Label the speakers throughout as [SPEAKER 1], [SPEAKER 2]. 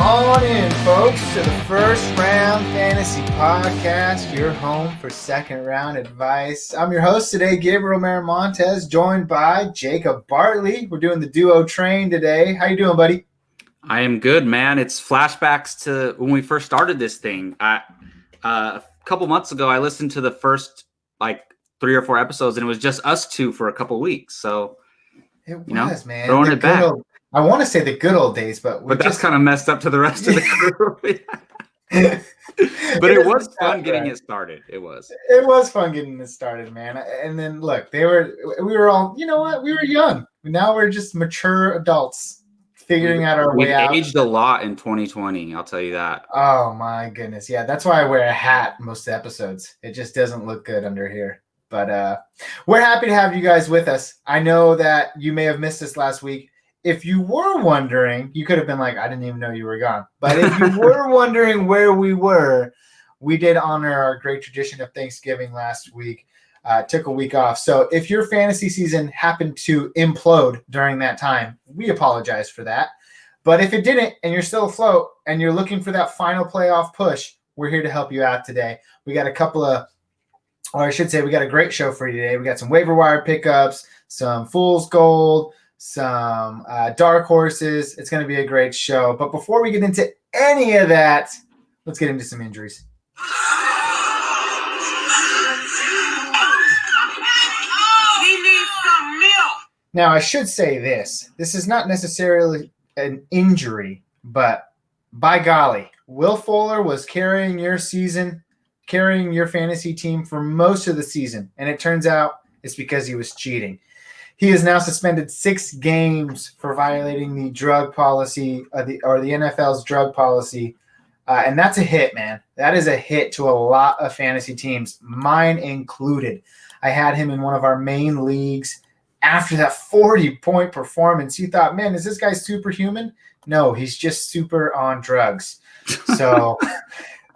[SPEAKER 1] on in, folks, to the First Round Fantasy Podcast, your home for second round advice. I'm your host today, Gabriel Maramontes, joined by Jacob Bartley. We're doing the duo train today. How you doing, buddy?
[SPEAKER 2] I am good, man. It's flashbacks to when we first started this thing. A couple months ago, I listened to the first 3 or 4 episodes, and it was just us two for a couple weeks. So
[SPEAKER 1] it was, man.
[SPEAKER 2] Throwing it back.
[SPEAKER 1] I want to say the good old days, but
[SPEAKER 2] that's kind of messed up to the rest of the crew. But it was fun getting it started. It was
[SPEAKER 1] fun getting it started, man. And then look, we were all, you know what? We were young. Now we're just mature adults figuring out our way out.
[SPEAKER 2] We aged a lot in 2020. I'll tell you that.
[SPEAKER 1] Oh my goodness. Yeah. That's why I wear a hat most episodes. It just doesn't look good under here. But we're happy to have you guys with us. I know that you may have missed us last week. If you were wondering, you could have been like, I didn't even know you were gone. But if you were wondering where we were, we did honor our great tradition of Thanksgiving last week. Took a week off. So if your fantasy season happened to implode during that time, we apologize for that. But if it didn't and you're still afloat and you're looking for that final playoff push, we're here to help you out today. We got we got a great show for you today. We got some waiver wire pickups, some fool's gold, some dark horses. It's going to be a great show. But before we get into any of that, let's get into some injuries. Now, I should say this. This is not necessarily an injury, but by golly, Will Fuller was carrying your fantasy team for most of the season. And it turns out it's because he was cheating. He is now suspended 6 games for violating the drug policy or the NFL's drug policy. And that's a hit, man. That is a hit to a lot of fantasy teams, mine included. I had him in one of our main leagues. After that 40-point performance, you thought, man, is this guy superhuman? No, he's just super on drugs. So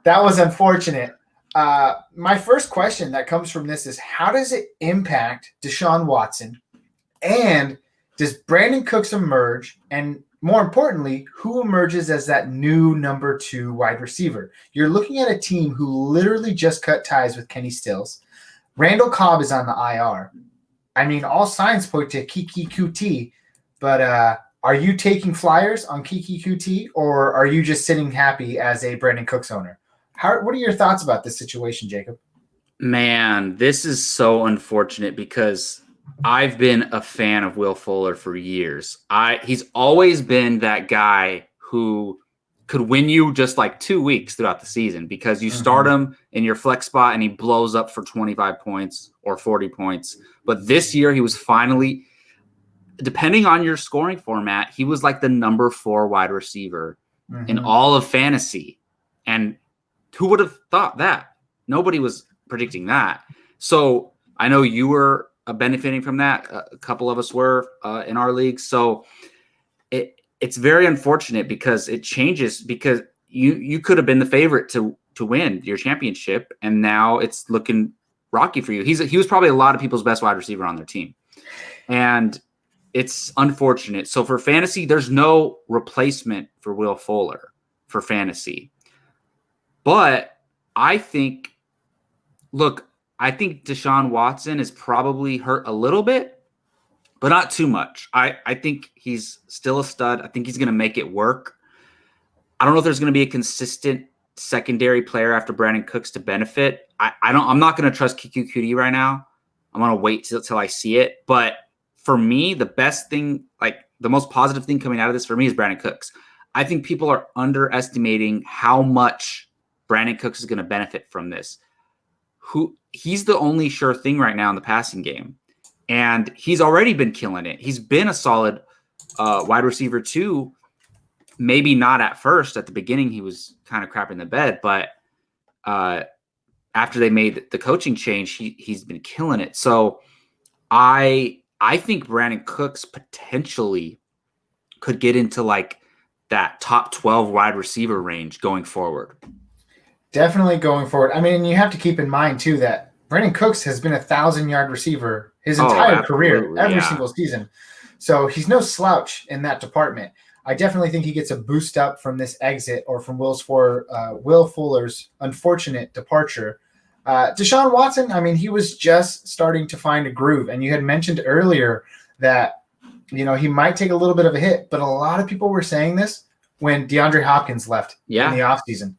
[SPEAKER 1] that was unfortunate. My first question that comes from this is, how does it impact Deshaun Watson? And does Brandin Cooks emerge? And more importantly, who emerges as that new number 2 wide receiver? You're looking at a team who literally just cut ties with Kenny Stills. Randall Cobb is on the IR. I mean, all signs point to Keke Coutee, but are you taking flyers on Keke Coutee, or are you just sitting happy as a Brandin Cooks owner? What are your thoughts about this situation, Jacob?
[SPEAKER 2] Man, this is so unfortunate because I've been a fan of Will Fuller for years. He's always been that guy who could win you just 2 weeks throughout the season because you start him in your flex spot and he blows up for 25 points or 40 points. But this year he was finally, depending on your scoring format, he was the number 4 wide receiver in all of fantasy. And who would have thought that? Nobody was predicting that. So I know you were benefiting from that. A couple of us were in our league. So it's very unfortunate because it changes because you could have been the favorite to win your championship, and now it's looking rocky for you. He was probably a lot of people's best wide receiver on their team, and it's unfortunate. So for fantasy, there's no replacement for Will Fuller for fantasy. But I think Deshaun Watson is probably hurt a little bit, but not too much. I think he's still a stud. I think he's going to make it work. I don't know if there's going to be a consistent secondary player after Brandin Cooks to benefit. I'm not going to trust Keke Coutee right now. I'm going to wait till I see it. But for me, the best thing, the most positive thing coming out of this for me is Brandin Cooks. I think people are underestimating how much Brandin Cooks is going to benefit from this. He's the only sure thing right now in the passing game. And he's already been killing it. He's been a solid wide receiver too. Maybe not at first. At the beginning, he was kind of crapping the bed. But after they made the coaching change, he's been killing it. So I think Brandin Cooks potentially could get into that top 12 wide receiver range going forward.
[SPEAKER 1] Definitely going forward. I mean, you have to keep in mind too that Brandin Cooks has been 1,000-yard receiver his entire career, every single season. So he's no slouch in that department. I definitely think he gets a boost up from this exit or from Will Fuller's unfortunate departure. Deshaun Watson, I mean, he was just starting to find a groove. And you had mentioned earlier that, he might take a little bit of a hit, but a lot of people were saying this when DeAndre Hopkins left in the offseason.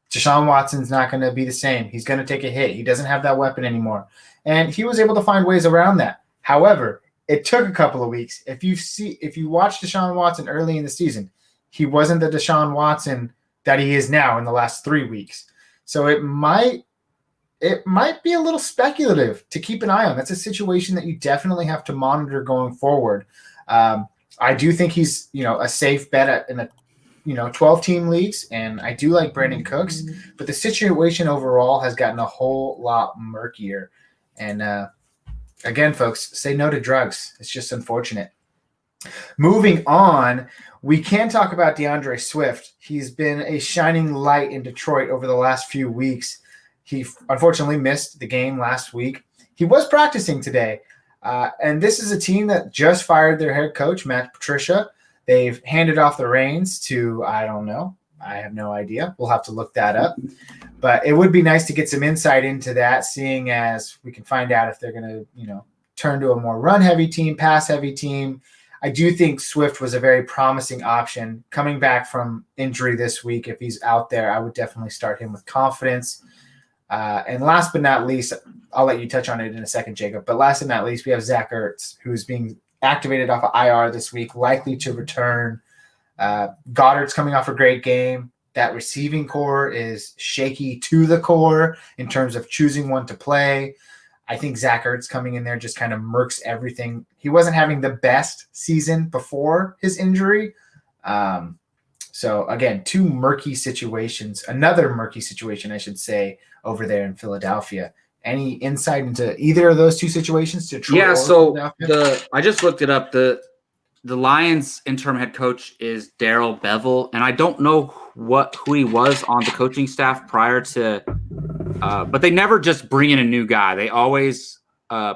[SPEAKER 1] Deshaun Watson's not going to be the same. He's going to take a hit. He doesn't have that weapon anymore. And he was able to find ways around that. However, it took a couple of weeks. If you watch Deshaun Watson early in the season, he wasn't the Deshaun Watson that he is now in the last 3 weeks. So it might be a little speculative to keep an eye on. That's a situation that you definitely have to monitor going forward. I do think he's, a safe bet in a 12-team leagues, and I do like Brandin Cooks, but the situation overall has gotten a whole lot murkier. And again, folks, say no to drugs. It's just unfortunate. Moving on, we can talk about DeAndre Swift. He's been a shining light in Detroit over the last few weeks. He unfortunately missed the game last week. He was practicing today, and this is a team that just fired their head coach, Matt Patricia. They've handed off the reins to, I don't know. I have no idea. We'll have to look that up. But it would be nice to get some insight into that, seeing as we can find out if they're going to, turn to a more run-heavy team, pass-heavy team. I do think Swift was a very promising option. Coming back from injury this week, if he's out there, I would definitely start him with confidence. And last but not least, I'll let you touch on it in a second, Jacob. But last but not least, we have Zach Ertz, who's being activated off of IR this week, likely to return. Goddard's coming off a great game. That receiving core is shaky to the core in terms of choosing one to play. I think Zach Ertz coming in there just kind of murks everything. He wasn't having the best season before his injury. So, again, two murky situations. Another murky situation, I should say, over there in Philadelphia. Any insight into either of those two situations?
[SPEAKER 2] Yeah, so I just looked it up. The Lions interim head coach is Darrell Bevell, and I don't know who he was on the coaching staff prior to, but they never just bring in a new guy. They always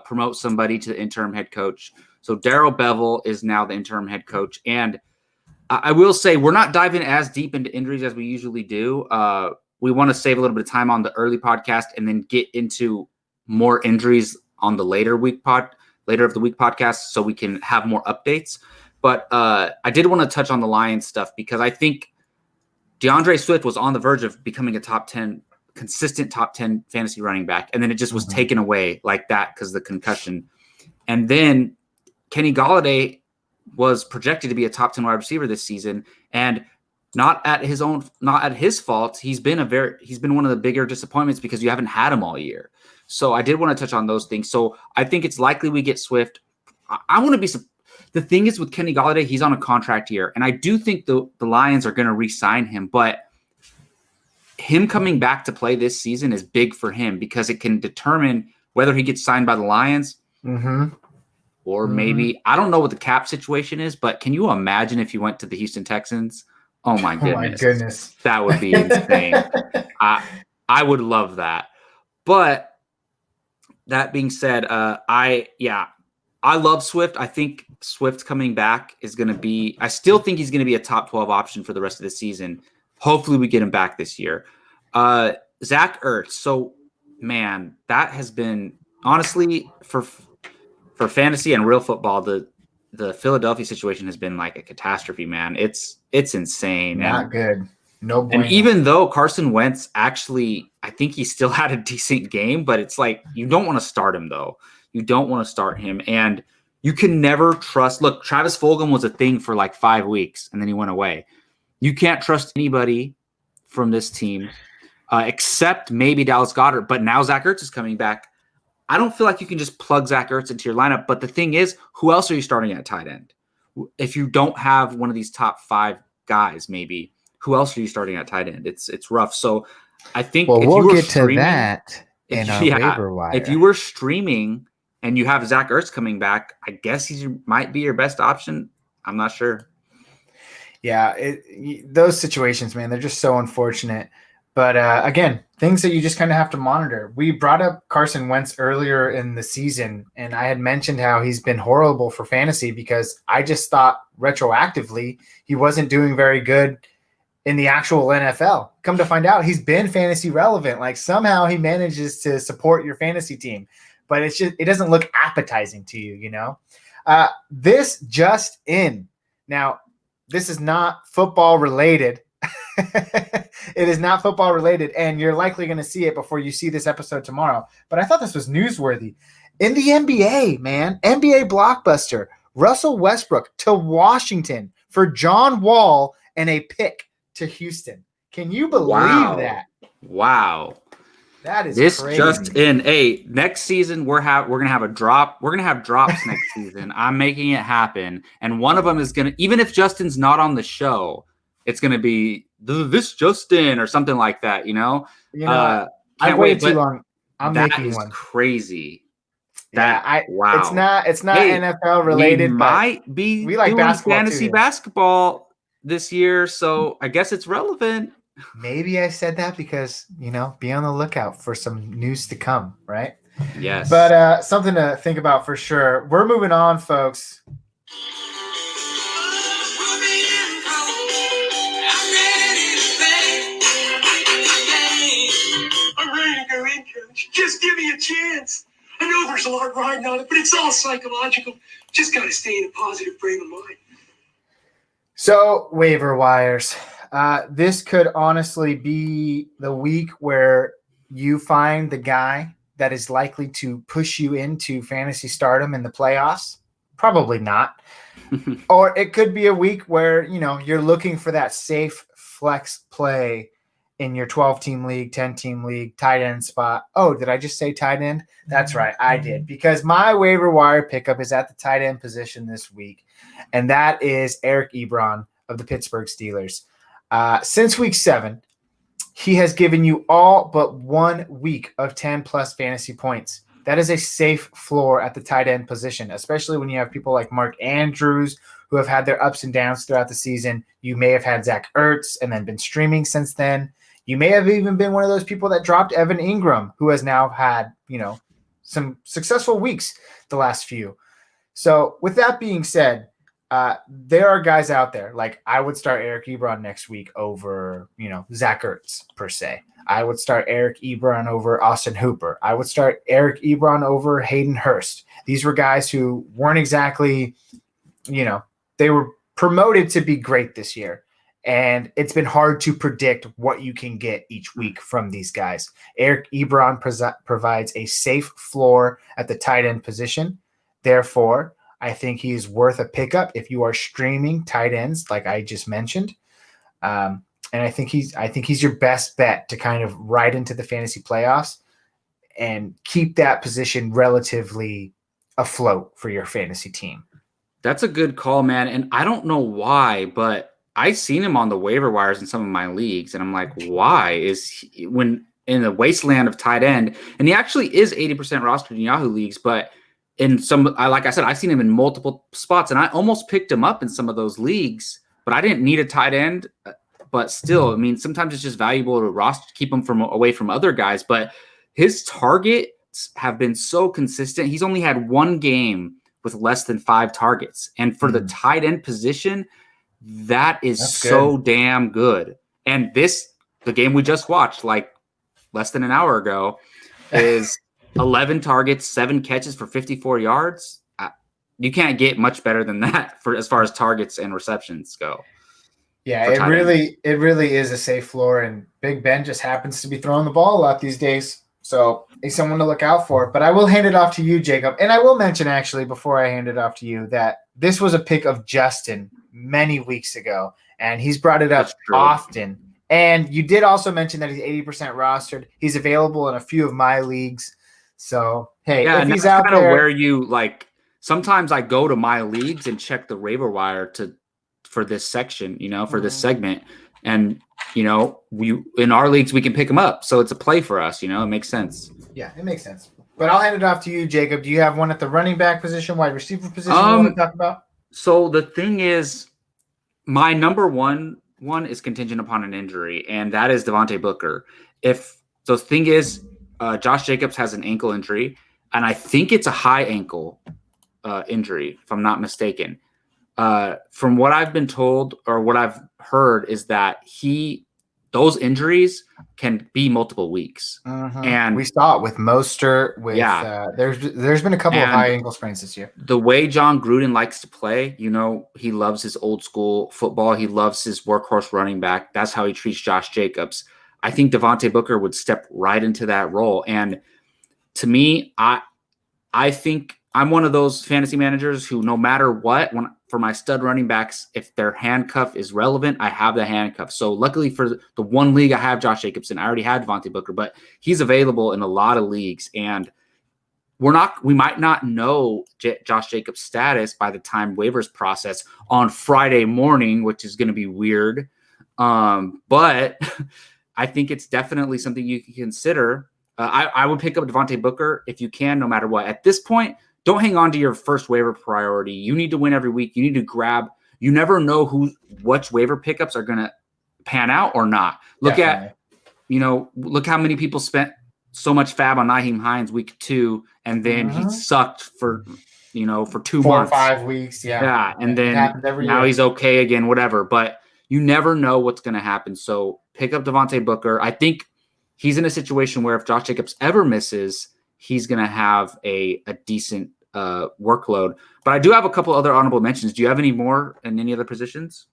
[SPEAKER 2] promote somebody to the interim head coach. So Darrell Bevell is now the interim head coach, and I will say we're not diving as deep into injuries as we usually do. We want to save a little bit of time on the early podcast and then get into more injuries on the later of the week podcast so we can have more updates. But I did want to touch on the Lions stuff because I think DeAndre Swift was on the verge of becoming a consistent top 10 fantasy running back. And then it just was taken away like that because of the concussion. And then Kenny Golladay was projected to be a top 10 wide receiver this season, and not at his fault. He's been one of the bigger disappointments because you haven't had him all year. So I did want to touch on those things. So I think it's likely we get Swift. I want to be. The thing is with Kenny Golladay, he's on a contract year, and I do think the Lions are going to re-sign him. But him coming back to play this season is big for him because it can determine whether he gets signed by the Lions. Or maybe, I don't know what the cap situation is, but can you imagine if you went to the Houston Texans? Oh my goodness. That would be insane. I would love that. But that being said, I love Swift. I think Swift coming back is going to be, I still think he's going to be a top 12 option for the rest of the season. Hopefully we get him back this year. Zach Ertz. So, man, that has been, honestly, for fantasy and real football, the Philadelphia situation has been like a catastrophe, man. It's insane.
[SPEAKER 1] Not good. No bueno.
[SPEAKER 2] And even though Carson Wentz actually, I think he still had a decent game, but it's like you don't want to start him, though. You don't want to start him. And you can never trust. Look, Travis Fulgham was a thing for like 5 weeks, and then he went away. You can't trust anybody from this team except maybe Dallas Goedert. But now Zach Ertz is coming back. I don't feel like you can just plug Zach Ertz into your lineup. But the thing is, who else are you starting at tight end? If you don't have one of these top 5 guys, maybe, who else are you starting at tight end? It's rough. So I think
[SPEAKER 3] we'll get to that in our waiver wire.
[SPEAKER 2] If you were streaming and you have Zach Ertz coming back, I guess he might be your best option. I'm not sure.
[SPEAKER 1] Yeah, those situations, man, they're just so unfortunate. But again, things that you just kind of have to monitor. We brought up Carson Wentz earlier in the season, and I had mentioned how he's been horrible for fantasy because I just thought retroactively he wasn't doing very good in the actual NFL. Come to find out, he's been fantasy relevant. Like somehow he manages to support your fantasy team, but it doesn't look appetizing to you, you know? This just in. Now, this is not football related. It is not football related, and you're likely going to see it before you see this episode tomorrow. But I thought this was newsworthy. In the NBA, man, NBA blockbuster, Russell Westbrook to Washington for John Wall and a pick to Houston. Can you believe that?
[SPEAKER 2] Wow.
[SPEAKER 1] That is
[SPEAKER 2] this
[SPEAKER 1] crazy.
[SPEAKER 2] Just in. Hey, next season we're gonna have a drop. We're gonna have drops next season. I'm making it happen, and one of them is gonna. Even if Justin's not on the show, it's gonna be this Justin or something like that. You know.
[SPEAKER 1] I've waited too long. I'm making one.
[SPEAKER 2] Crazy.
[SPEAKER 1] Wow. It's not
[SPEAKER 2] hey,
[SPEAKER 1] NFL related.
[SPEAKER 2] We like basketball fantasy basketball this year, so I guess it's relevant.
[SPEAKER 1] Maybe I said that because, be on the lookout for some news to come, right?
[SPEAKER 2] Yes.
[SPEAKER 1] But something to think about for sure. We're moving on, folks.
[SPEAKER 4] I'm ready to go in, Coach. Just give me a chance. I know there's a lot riding on it, but it's all psychological. Just got to stay in a positive frame of mind.
[SPEAKER 1] So, waiver wires. This could honestly be the week where you find the guy that is likely to push you into fantasy stardom in the playoffs. Probably not. Or it could be a week where, you're looking for that safe flex play in your 12-team league, 10-team league, tight end spot. Oh, did I just say tight end? That's right, I did. Because my waiver wire pickup is at the tight end position this week, and that is Eric Ebron of the Pittsburgh Steelers. Since week 7, he has given you all but 1 week of 10-plus fantasy points. That is a safe floor at the tight end position, especially when you have people like Mark Andrews who have had their ups and downs throughout the season. You may have had Zach Ertz and then been streaming since then. You may have even been one of those people that dropped Evan Ingram, who has now had, some successful weeks the last few. So with that being said, there are guys out there, like I would start Eric Ebron next week over, Zach Ertz per se. I would start Eric Ebron over Austin Hooper. I would start Eric Ebron over Hayden Hurst. These were guys who weren't exactly, they were promoted to be great this year. And it's been hard to predict what you can get each week from these guys. Eric Ebron provides a safe floor at the tight end position. Therefore, I think he's worth a pickup if you are streaming tight ends, like I just mentioned. And I think he's your best bet to kind of ride into the fantasy playoffs and keep that position relatively afloat for your fantasy team.
[SPEAKER 2] That's a good call, man. And I don't know why, but I've seen him on the waiver wires in some of my leagues, and I'm like, why is he, when in the wasteland of tight end, and he actually is 80% rostered in Yahoo leagues, but in some, like I said, I've seen him in multiple spots, and I almost picked him up in some of those leagues, but I didn't need a tight end. But still, I mean, sometimes it's just valuable to keep him away from other guys. But his targets have been so consistent. He's only had 1 game with less than 5 targets, and for the tight end position, that is so damn good. And the game we just watched, like less than an hour ago, is 11 targets, 7 catches for 54 yards. You can't get much better than that for as far as targets and receptions go.
[SPEAKER 1] Yeah, it really is a safe floor, and Big Ben just happens to be throwing the ball a lot these days. So he's someone to look out for. But I will hand it off to you, Jacob. And I will mention, actually, before I hand it off to you, that this was a pick of Justin many weeks ago, and he's brought it up often. And you did also mention that he's 80% rostered. He's available in a few of my leagues. So, hey,
[SPEAKER 2] yeah,
[SPEAKER 1] if he's out
[SPEAKER 2] kind of
[SPEAKER 1] there,
[SPEAKER 2] where you like. Sometimes I go to my leagues and check the waiver wire for this section, for this segment, and we in our leagues we can pick them up. So it's a play for us. It makes sense.
[SPEAKER 1] Yeah, it makes sense. But I'll hand it off to you, Jacob. Do you have one at the running back position, wide receiver position you want to talk about?
[SPEAKER 2] So the thing is, my number one one is contingent upon an injury, and that is Devontae Booker. The thing is, Josh Jacobs has an ankle injury, and I think it's a high ankle injury, if I'm not mistaken. From what I've been told or what I've heard is that those injuries can be multiple weeks. And
[SPEAKER 1] we saw it with Mostert. There's been a couple of high ankle sprains this year.
[SPEAKER 2] The way John Gruden likes to play, he loves his old school football. He loves his workhorse running back. That's how he treats Josh Jacobs. I think Devontae Booker would step right into that role. And to me, I think I'm one of those fantasy managers who, no matter what, for my stud running backs, if their handcuff is relevant, I have the handcuff. So luckily for the one league I have Josh Jacobs in, I already had Devontae Booker, but he's available in a lot of leagues. And we might not know Josh Jacobs' status by the time waivers process on Friday morning, which is going to be weird. But I think it's definitely something you can consider. I would pick up Devontae Booker if you can, no matter what. At this point, don't hang on to your first waiver priority. You need to win every week. You need to grab. You never know which waiver pickups are going to pan out or not. Look how many people spent so much fab on Nyheim Hines week 2, and then he sucked for 2 months.
[SPEAKER 1] 4 or 5 weeks.
[SPEAKER 2] Yeah. And then now he's okay again, whatever. But you never know what's going to happen. So pick up Devontae Booker. I think he's in a situation where if Josh Jacobs ever misses, he's going to have a decent workload. But I do have a couple other honorable mentions. Do you have any more in any other positions?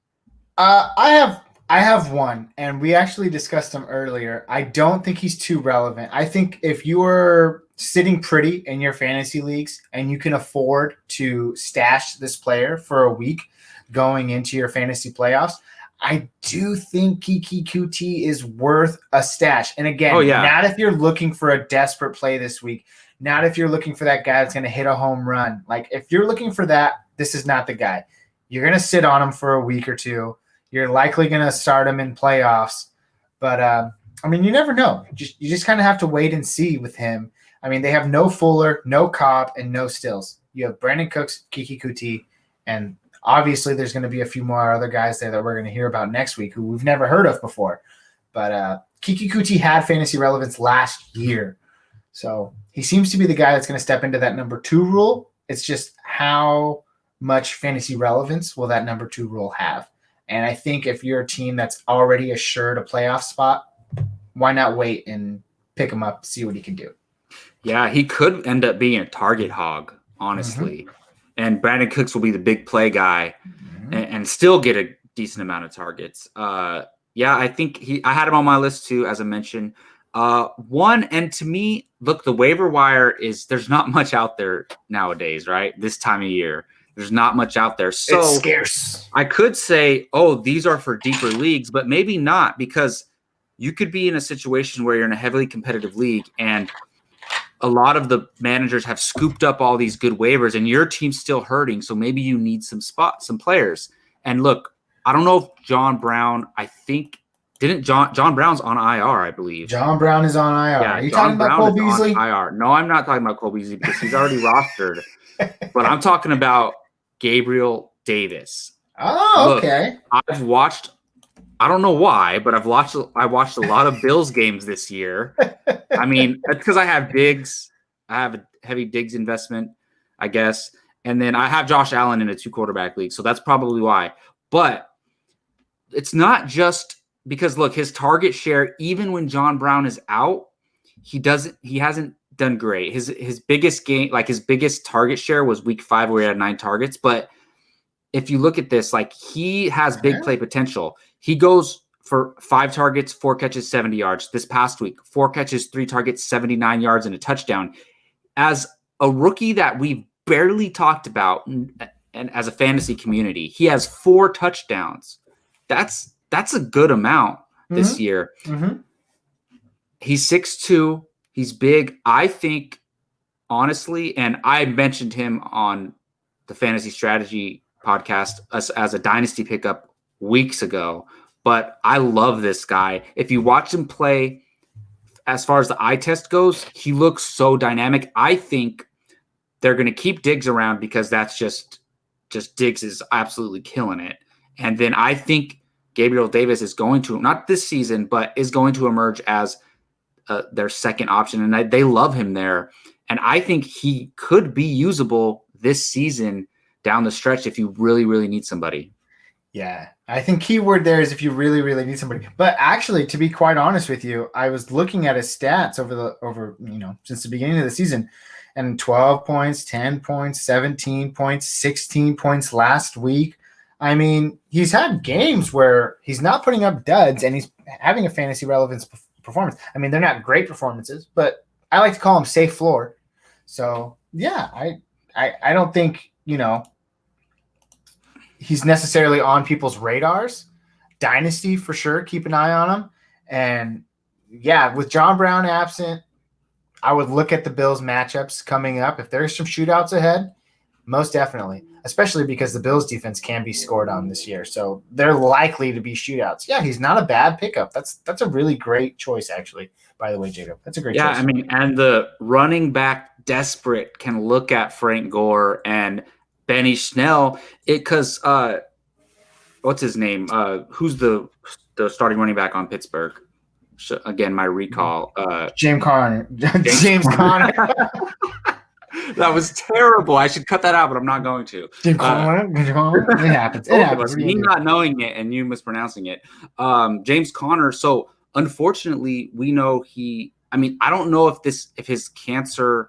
[SPEAKER 1] I have one, and we actually discussed him earlier. I don't think he's too relevant. I think if you're sitting pretty in your fantasy leagues and you can afford to stash this player for a week going into your fantasy playoffs, I do think Keke Coutee is worth a stash. And again, not if you're looking for a desperate play this week, not if you're looking for that guy that's going to hit a home run. Like, if you're looking for that, this is not the guy. You're going to sit on him for a week or two. You're likely going to start him in playoffs. But, you never know. You just kind of have to wait and see with him. They have no Fuller, no Cobb, and no Stills. You have Brandin Cooks, Keke Coutee, and obviously there's going to be a few more other guys there that we're going to hear about next week who we've never heard of before. But Keke Coutee had fantasy relevance last year. So he seems to be the guy that's going to step into that number 2 rule. It's just how much fantasy relevance will that number 2 rule have? And I think if you're a team that's already assured a playoff spot, why not wait and pick him up, see what he can do?
[SPEAKER 2] Yeah, he could end up being a target hog, honestly. And Brandin Cooks will be the big play guy and still get a decent amount of targets. I think I had him on my list too, as I mentioned. And to me, look, the waiver wire there's not much out there nowadays, right? This time of year, there's not much out there. So
[SPEAKER 1] it's scarce. I
[SPEAKER 2] could say, these are for deeper leagues, but maybe not, because you could be in a situation where you're in a heavily competitive league and a lot of the managers have scooped up all these good waivers and your team's still hurting. So maybe you need some players. And look, I don't know if John Brown, John Brown's on IR, I believe.
[SPEAKER 1] John Brown is on IR.
[SPEAKER 2] Yeah,
[SPEAKER 1] Are you talking about Cole Beasley?
[SPEAKER 2] IR. No, I'm not talking about Cole Beasley because he's already rostered. But I'm talking about Gabriel Davis.
[SPEAKER 1] Oh, okay.
[SPEAKER 2] Look, I've watched, I don't know why, but I watched a lot of Bills games this year. That's because I have Diggs. I have a heavy Diggs investment, I guess. And then I have Josh Allen in a 2-quarterback league. So that's probably why. But it's not just because, look, his target share, even when John Brown is out, he hasn't done great. His biggest game, his biggest target share was week 5 where he had 9 targets. But if you look at this, he has big play potential. He goes for 5 targets, 4 catches, 70 yards. This past week, 4 catches, 3 targets, 79 yards, and a touchdown. As a rookie that we've barely talked about, and as a fantasy community, he has 4 touchdowns. That's a good amount this year. He's 6'2". He's big. I think, honestly, and I mentioned him on the Fantasy Strategy podcast as a dynasty pickup weeks ago, but I love this guy. If you watch him play, as far as the eye test goes, he looks so dynamic. I think they're going to keep Diggs around because that's just Diggs is absolutely killing it. And then I think Gabriel Davis is going to, not this season, but is going to emerge as their second option. And they love him there. And I think he could be usable this season down the stretch if you really, really need somebody.
[SPEAKER 1] Yeah, I think keyword there is if you really, really need somebody. But actually, to be quite honest with you, I was looking at his stats over since the beginning of the season, and 12 points, 10 points, 17 points, 16 points last week. I mean, he's had games where he's not putting up duds and he's having a fantasy relevance performance. I mean, they're not great performances, but I like to call them safe floor. So yeah, I don't think, he's necessarily on people's radars. Dynasty for sure. Keep an eye on him. And yeah, with John Brown absent, I would look at the Bills matchups coming up. If there's some shootouts ahead, most definitely, especially because the Bills defense can be scored on this year. So they're likely to be shootouts. Yeah, he's not a bad pickup. That's a really great choice, actually, by the way, Jacob. That's a great choice.
[SPEAKER 2] Yeah, I mean, and the running back desperate can look at Frank Gore and Benny Snell because what's his name? Who's the starting running back on Pittsburgh? Again, my recall.
[SPEAKER 1] James Conner. James Conner.
[SPEAKER 2] That was terrible. I should cut that out, but I'm not going to.
[SPEAKER 1] James Conner. It happens. It happens.
[SPEAKER 2] Me not knowing it and you mispronouncing it. James Conner. So unfortunately, we know I don't know if his cancer.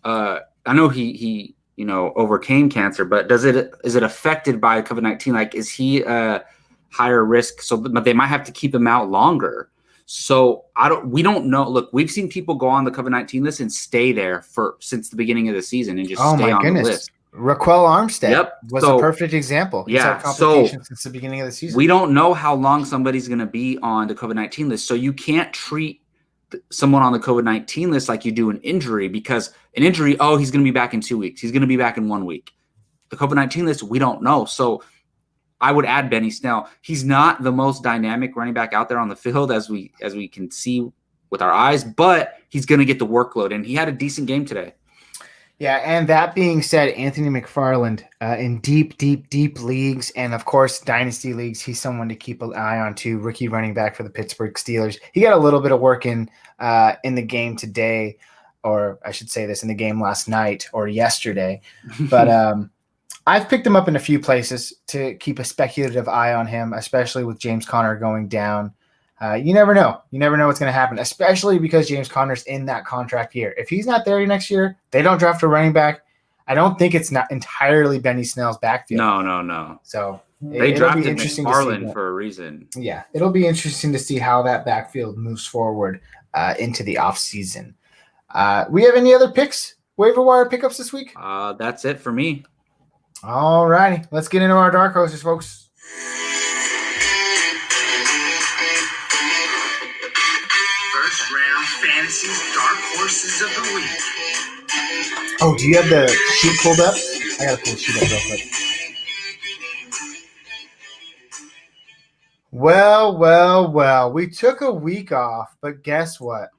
[SPEAKER 2] I know he overcame cancer, but is it affected by COVID-19? Like, is he a higher risk? But they might have to keep him out longer. So we don't know. Look, we've seen people go on the COVID-19 list and stay there since the beginning of the season and just stay on the list.
[SPEAKER 1] Raquel Armstead was a perfect example. He's had complications since the beginning of the season.
[SPEAKER 2] We don't know how long somebody's going to be on the COVID-19 list. So you can't treat someone on the COVID-19 list like you do an injury, because an injury, he's going to be back in 2 weeks. He's going to be back in 1 week. The COVID-19 list, we don't know. So I would add Benny Snell. He's not the most dynamic running back out there on the field as we can see with our eyes, but he's going to get the workload, and he had a decent game today.
[SPEAKER 1] Yeah, and that being said, Anthony McFarland in deep leagues and, of course, dynasty leagues, he's someone to keep an eye on too, rookie running back for the Pittsburgh Steelers. He got a little bit of work in the game today, or I should say this, in the game last night or yesterday. But I've picked him up in a few places to keep a speculative eye on him, especially with James Conner going down. You never know. You never know what's going to happen, especially because James Conner's in that contract year. If he's not there next year, they don't draft a running back. I don't think it's not entirely Benny Snell's backfield.
[SPEAKER 2] No.
[SPEAKER 1] So
[SPEAKER 2] they drafted McFarland for a reason.
[SPEAKER 1] Yeah, it'll be interesting to see how that backfield moves forward into the offseason. We have any other picks, waiver wire pickups this week?
[SPEAKER 2] That's it for me.
[SPEAKER 1] All righty. Let's get into our dark horses, folks.
[SPEAKER 4] Fantasy Dark Horses of the Week.
[SPEAKER 1] Oh, do you have the sheet pulled up? I got to pull the sheet up real quick. Well. We took a week off, but guess what?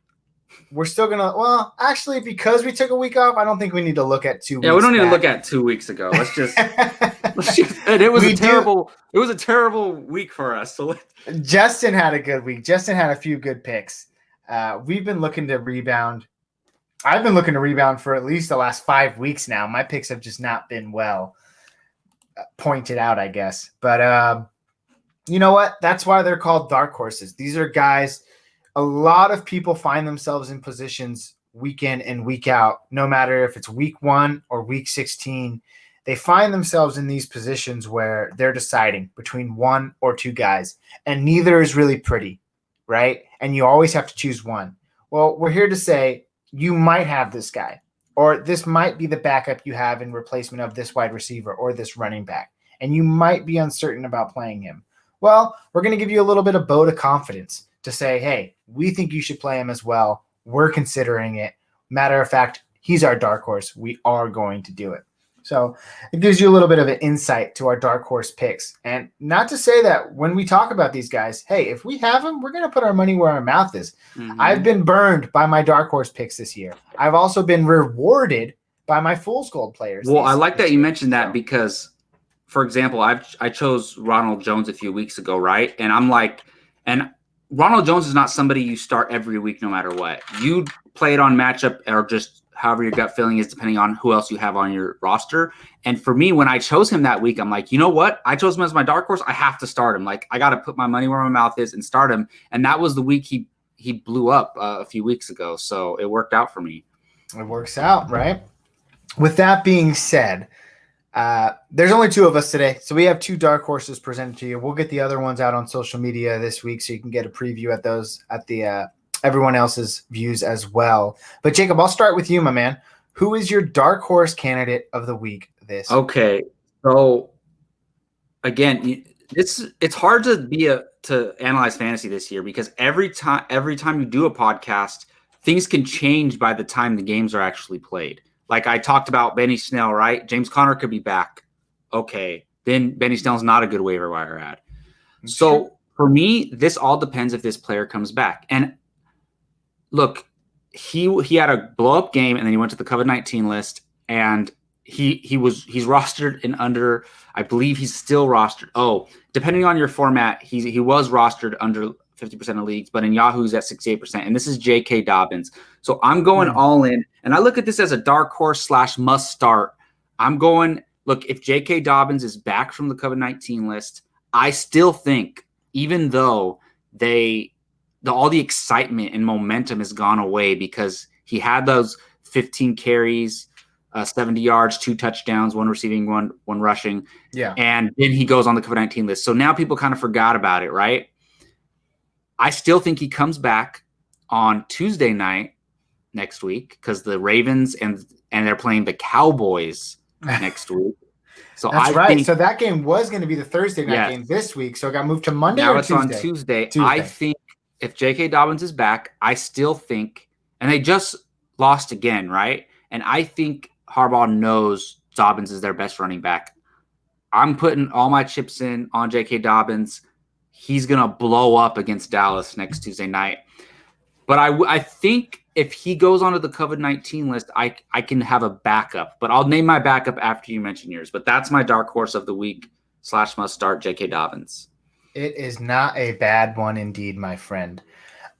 [SPEAKER 1] We're still going to – actually, because we took a week off, I don't think we need to look at 2 weeks
[SPEAKER 2] Yeah, we don't need
[SPEAKER 1] back.
[SPEAKER 2] to look at 2 weeks ago. Let's just it was a terrible week for us. So
[SPEAKER 1] Justin had a good week. Justin had a few good picks. We've been looking to rebound. I've been looking to rebound for at least the last 5 weeks now. My picks have just not been well pointed out, I guess. But you know what? That's why they're called dark horses. These are guys. A lot of people find themselves in positions week in and week out, no matter if it's week 1 or week 16. They find themselves in these positions where they're deciding between 1 or 2 guys, and neither is really pretty, right? And you always have to choose one. Well, we're here to say you might have this guy, or this might be the backup you have in replacement of this wide receiver or this running back, and you might be uncertain about playing him. Well, we're going to give you a little bit of vote of confidence to say, hey, we think you should play him as well. We're considering it. Matter of fact, he's our dark horse. We are going to do it. So it gives you a little bit of an insight to our dark horse picks. And not to say that when we talk about these guys, hey, if we have them, we're going to put our money where our mouth is. Mm-hmm. I've been burned by my dark horse picks this year. I've also been rewarded by my Fool's Gold players.
[SPEAKER 2] Well, I like that you mentioned that because for example, I chose Ronald Jones a few weeks ago, right? And I'm like, and Ronald Jones is not somebody you start every week no matter what. You play it on matchup or just however your gut feeling is depending on who else you have on your roster. And for me, when I chose him that week, I'm like, you know what? I chose him as my dark horse. I have to start him. Like, I got to put my money where my mouth is and start him. And that was the week he blew up a few weeks ago. So it worked out for me.
[SPEAKER 1] It works out, right? With that being said, there's only 2 of us today, so we have 2 dark horses presented to you. We'll get the other ones out on social media this week, so you can get a preview at those at the everyone else's views as well. But Jacob, I'll start with you, my man. Who is your dark horse candidate of the week this?
[SPEAKER 2] Okay, so again, it's hard to analyze fantasy this year because every time you do a podcast, things can change by the time the games are actually played. Like I talked about Benny Snell, right? James Conner could be back. Okay. Then Benny Snell's not a good waiver wire ad. So for me, this all depends if this player comes back. And look, he had a blow up game and then he went to the COVID-19 list and he's rostered in under, I believe he's still rostered. Oh, depending on your format, he was rostered under 50% of leagues, but in Yahoo he's at 68%. And this is J.K. Dobbins. So I'm going all in. And I look at this as a dark horse / must start. I'm going, look, if J.K. Dobbins is back from the COVID-19 list, I still think, even though all the excitement and momentum has gone away because he had those 15 carries, 70 yards, 2 touchdowns, 1 receiving, one rushing.
[SPEAKER 1] Yeah. And
[SPEAKER 2] then he goes on the COVID-19 list. So now people kind of forgot about it, right? I still think he comes back on Tuesday night next week because the Ravens and they're playing the Cowboys next week. So
[SPEAKER 1] that's right. So that game was going to be the Thursday night game this week. So it got moved to Monday
[SPEAKER 2] now
[SPEAKER 1] or
[SPEAKER 2] it's
[SPEAKER 1] Tuesday?
[SPEAKER 2] On Tuesday. I think if J.K. Dobbins is back, I still think, and they just lost again, right? And I think Harbaugh knows Dobbins is their best running back. I'm putting all my chips in on J.K. Dobbins. He's going to blow up against Dallas next Tuesday night. But I think if he goes onto the COVID-19 list, I can have a backup. But I'll name my backup after you mention yours. But that's my dark horse of the week / must start, J.K. Dobbins.
[SPEAKER 1] It is not a bad one indeed, my friend.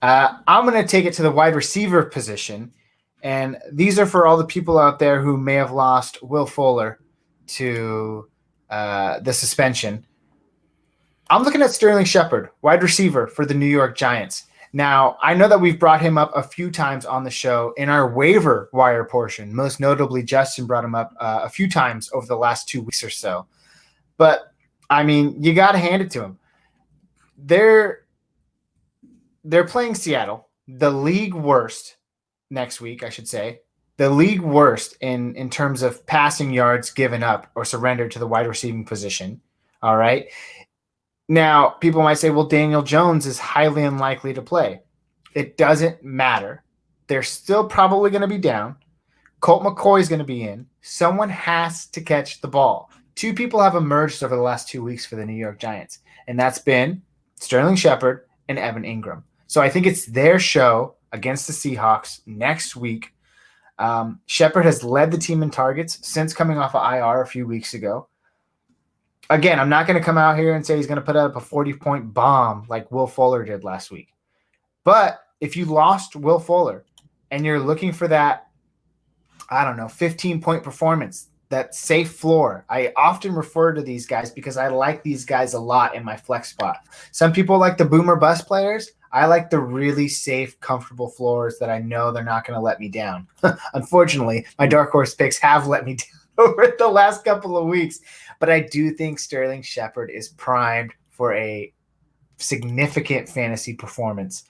[SPEAKER 1] I'm going to take it to the wide receiver position. And these are for all the people out there who may have lost Will Fuller to the suspension. I'm looking at Sterling Shepard, wide receiver for the New York Giants. Now, I know that we've brought him up a few times on the show in our waiver wire portion. Most notably, Justin brought him up a few times over the last 2 weeks or so. But, I mean, you got to hand it to him. They're playing Seattle, the league worst next week, I should say. The league worst in terms of passing yards given up or surrendered to the wide receiving position. All right. Now, people might say, well, Daniel Jones is highly unlikely to play. It doesn't matter. They're still probably going to be down. Colt McCoy is going to be in. Someone has to catch the ball. 2 people have emerged over the last 2 weeks for the New York Giants, and that's been Sterling Shepard and Evan Ingram. So I think it's their show against the Seahawks next week. Shepard has led the team in targets since coming off of IR a few weeks ago. Again, I'm not going to come out here and say he's going to put up a 40-point bomb like Will Fuller did last week. But if you lost Will Fuller and you're looking for that, 15-point performance, that safe floor, I often refer to these guys because I like these guys a lot in my flex spot. Some people like the boomer bust players. I like the really safe, comfortable floors that I know they're not going to let me down. Unfortunately, my dark horse picks have let me down over the last couple of weeks. But I do think Sterling Shepard is primed for a significant fantasy performance.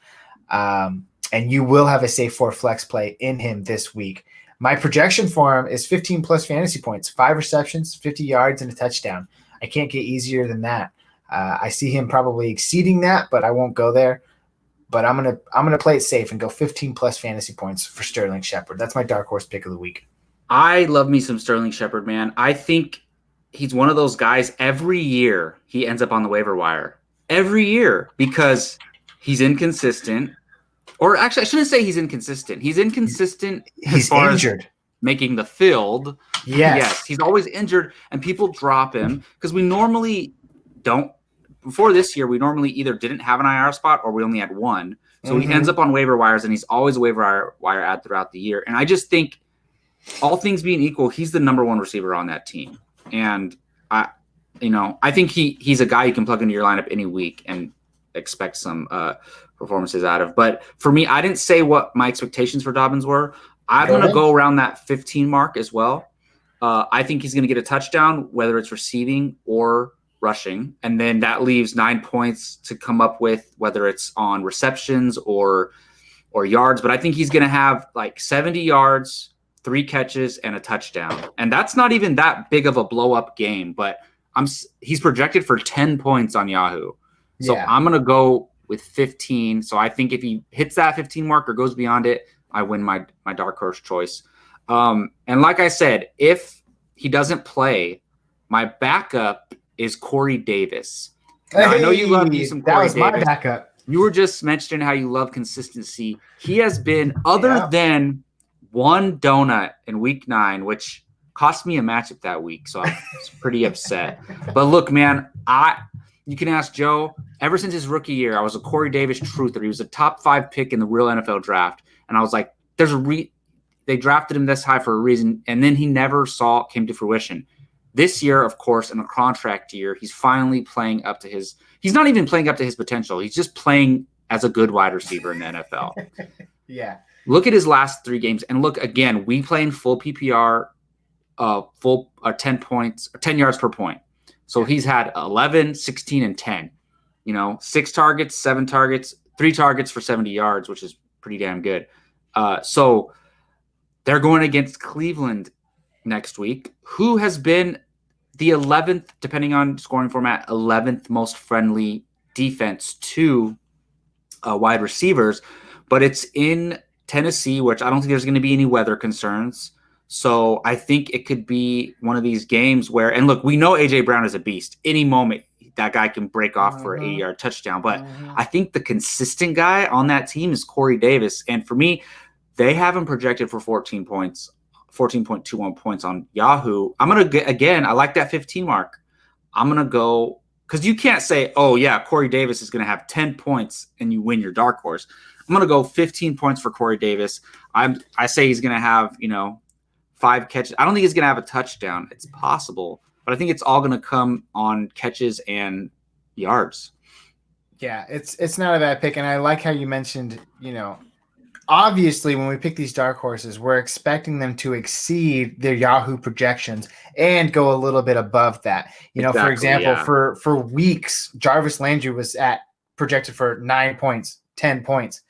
[SPEAKER 1] And you will have a safe 4 flex play in him this week. My projection for him is 15-plus fantasy points, 5 receptions, 50 yards, and a touchdown. I can't get easier than that. I see him probably exceeding that, but I won't go there. But I'm gonna play it safe and go 15-plus fantasy points for Sterling Shepard. That's my dark horse pick of the week.
[SPEAKER 2] I love me some Sterling Shepard, man. I think he's one of those guys every year he ends up on the waiver wire. Every year because he's inconsistent. Or actually, I shouldn't say he's inconsistent. He's inconsistent.
[SPEAKER 1] He's injured.
[SPEAKER 2] making the field. Yes, he's always injured, and people drop him because we normally don't. Before this year, we normally either didn't have an IR spot or we only had one. So he ends up on waiver wires, and he's always a waiver wire ad throughout the year. And I just think, all things being equal, he's the number one receiver on that team. And I think he's a guy you can plug into your lineup any week and expect some performances out of. But for me, I didn't say what my expectations for Dobbins were. I'm going to go around that 15 mark as well. I think he's going to get a touchdown, whether it's receiving or rushing. And then that leaves 9 points to come up with, whether it's on receptions or yards. But I think he's going to have like 70 yards, 3 catches, and a touchdown. And that's not even that big of a blow-up game, but he's projected for 10 points on Yahoo. So I'm going to go with 15. So I think if he hits that 15 mark or goes beyond it, I win my dark horse choice. And like I said, if he doesn't play, my backup is Corey Davis. Now, I know you love me some Corey Davis. That was my
[SPEAKER 1] backup.
[SPEAKER 2] You were just mentioning how you love consistency. He has been, other than one donut in week 9, which cost me a matchup that week, so I was pretty upset. But look, man, you can ask Joe. Ever since his rookie year, I was a Corey Davis truther. He was a top 5 pick in the real NFL draft, and I was like, they drafted him this high for a reason, and then he never came to fruition. This year, of course, in a contract year, he's finally playing up to his – he's not even playing up to his potential. He's just playing as a good wide receiver in the NFL.
[SPEAKER 1] Yeah.
[SPEAKER 2] Look at his last 3 games. And look, again, we play in full PPR, 10 points, or 10 yards per point. So he's had 11, 16, and 10. 6 targets, 7 targets, 3 targets for 70 yards, which is pretty damn good. So they're going against Cleveland next week, who has been the 11th, depending on scoring format, 11th most friendly defense to wide receivers. But it's in Tennessee, which I don't think there's going to be any weather concerns. So I think it could be one of these games where, and look, we know A.J. Brown is a beast. Any moment, that guy can break off for an 80-yard touchdown. But I think the consistent guy on that team is Corey Davis. And for me, they have him projected for 14 points. 14.21 points on Yahoo. I'm going to, again, I like that 15 mark. I'm going to go, because you can't say, oh, yeah, Corey Davis is going to have 10 points and you win your dark horse. I'm going to go 15 points for Corey Davis. I say he's going to have, 5 catches. I don't think he's going to have a touchdown. It's possible, but I think it's all going to come on catches and yards.
[SPEAKER 1] Yeah, it's not a bad pick. And I like how you mentioned, obviously, when we pick these dark horses, we're expecting them to exceed their Yahoo projections and go a little bit above that. Exactly, for example, for weeks, Jarvis Landry was projected for 9 points, 10 points.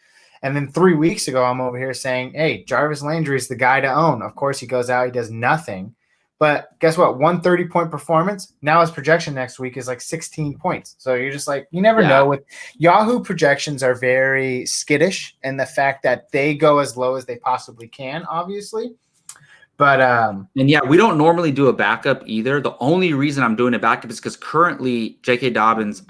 [SPEAKER 1] And then 3 weeks ago, I'm over here saying, hey, Jarvis Landry is the guy to own. Of course, he goes out, he does nothing. But guess what? 130-point performance. Now his projection next week is like 16 points. So you're just like, you never know. With Yahoo projections are very skittish, and the fact that they go as low as they possibly can, obviously. But
[SPEAKER 2] and we don't normally do a backup either. The only reason I'm doing a backup is because currently J.K. Dobbins,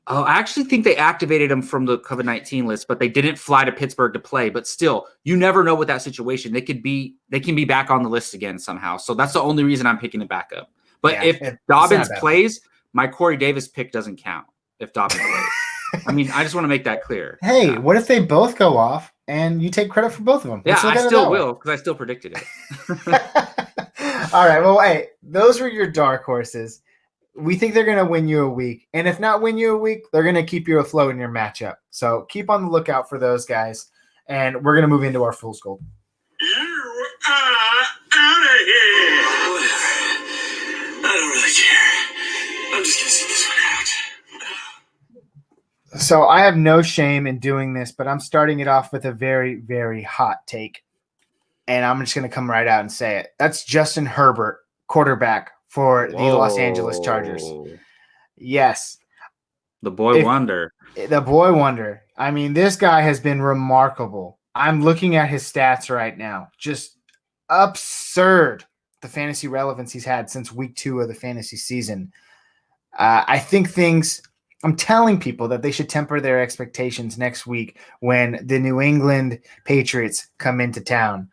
[SPEAKER 2] I actually think they activated him from the COVID-19 list, but they didn't fly to Pittsburgh to play. But still, you never know with that situation. They can be back on the list again somehow. So that's the only reason I'm picking a backup. But if Dobbins plays, my Corey Davis pick doesn't count if Dobbins plays. I mean, I just want to make that clear.
[SPEAKER 1] Hey, what if they both go off and you take credit for both of them?
[SPEAKER 2] Yeah, I still will because I still predicted it.
[SPEAKER 1] All right. Well, hey, those were your dark horses. We think they're going to win you a week. And if not win you a week, they're going to keep you afloat in your matchup. So keep on the lookout for those guys. And we're going to move into our Fool's Gold.
[SPEAKER 4] You are out of here. Whatever. I don't really care. I'm just going to sit this one out.
[SPEAKER 1] So I have no shame in doing this, but I'm starting it off with a very, very hot take. And I'm just going to come right out and say it. That's Justin Herbert, quarterback for the Los Angeles Chargers. Yes.
[SPEAKER 2] The boy wonder.
[SPEAKER 1] The boy wonder. I mean, this guy has been remarkable. I'm looking at his stats right now. Just absurd, the fantasy relevance he's had since week 2 of the fantasy season. I think I'm telling people that they should temper their expectations next week when the New England Patriots come into town.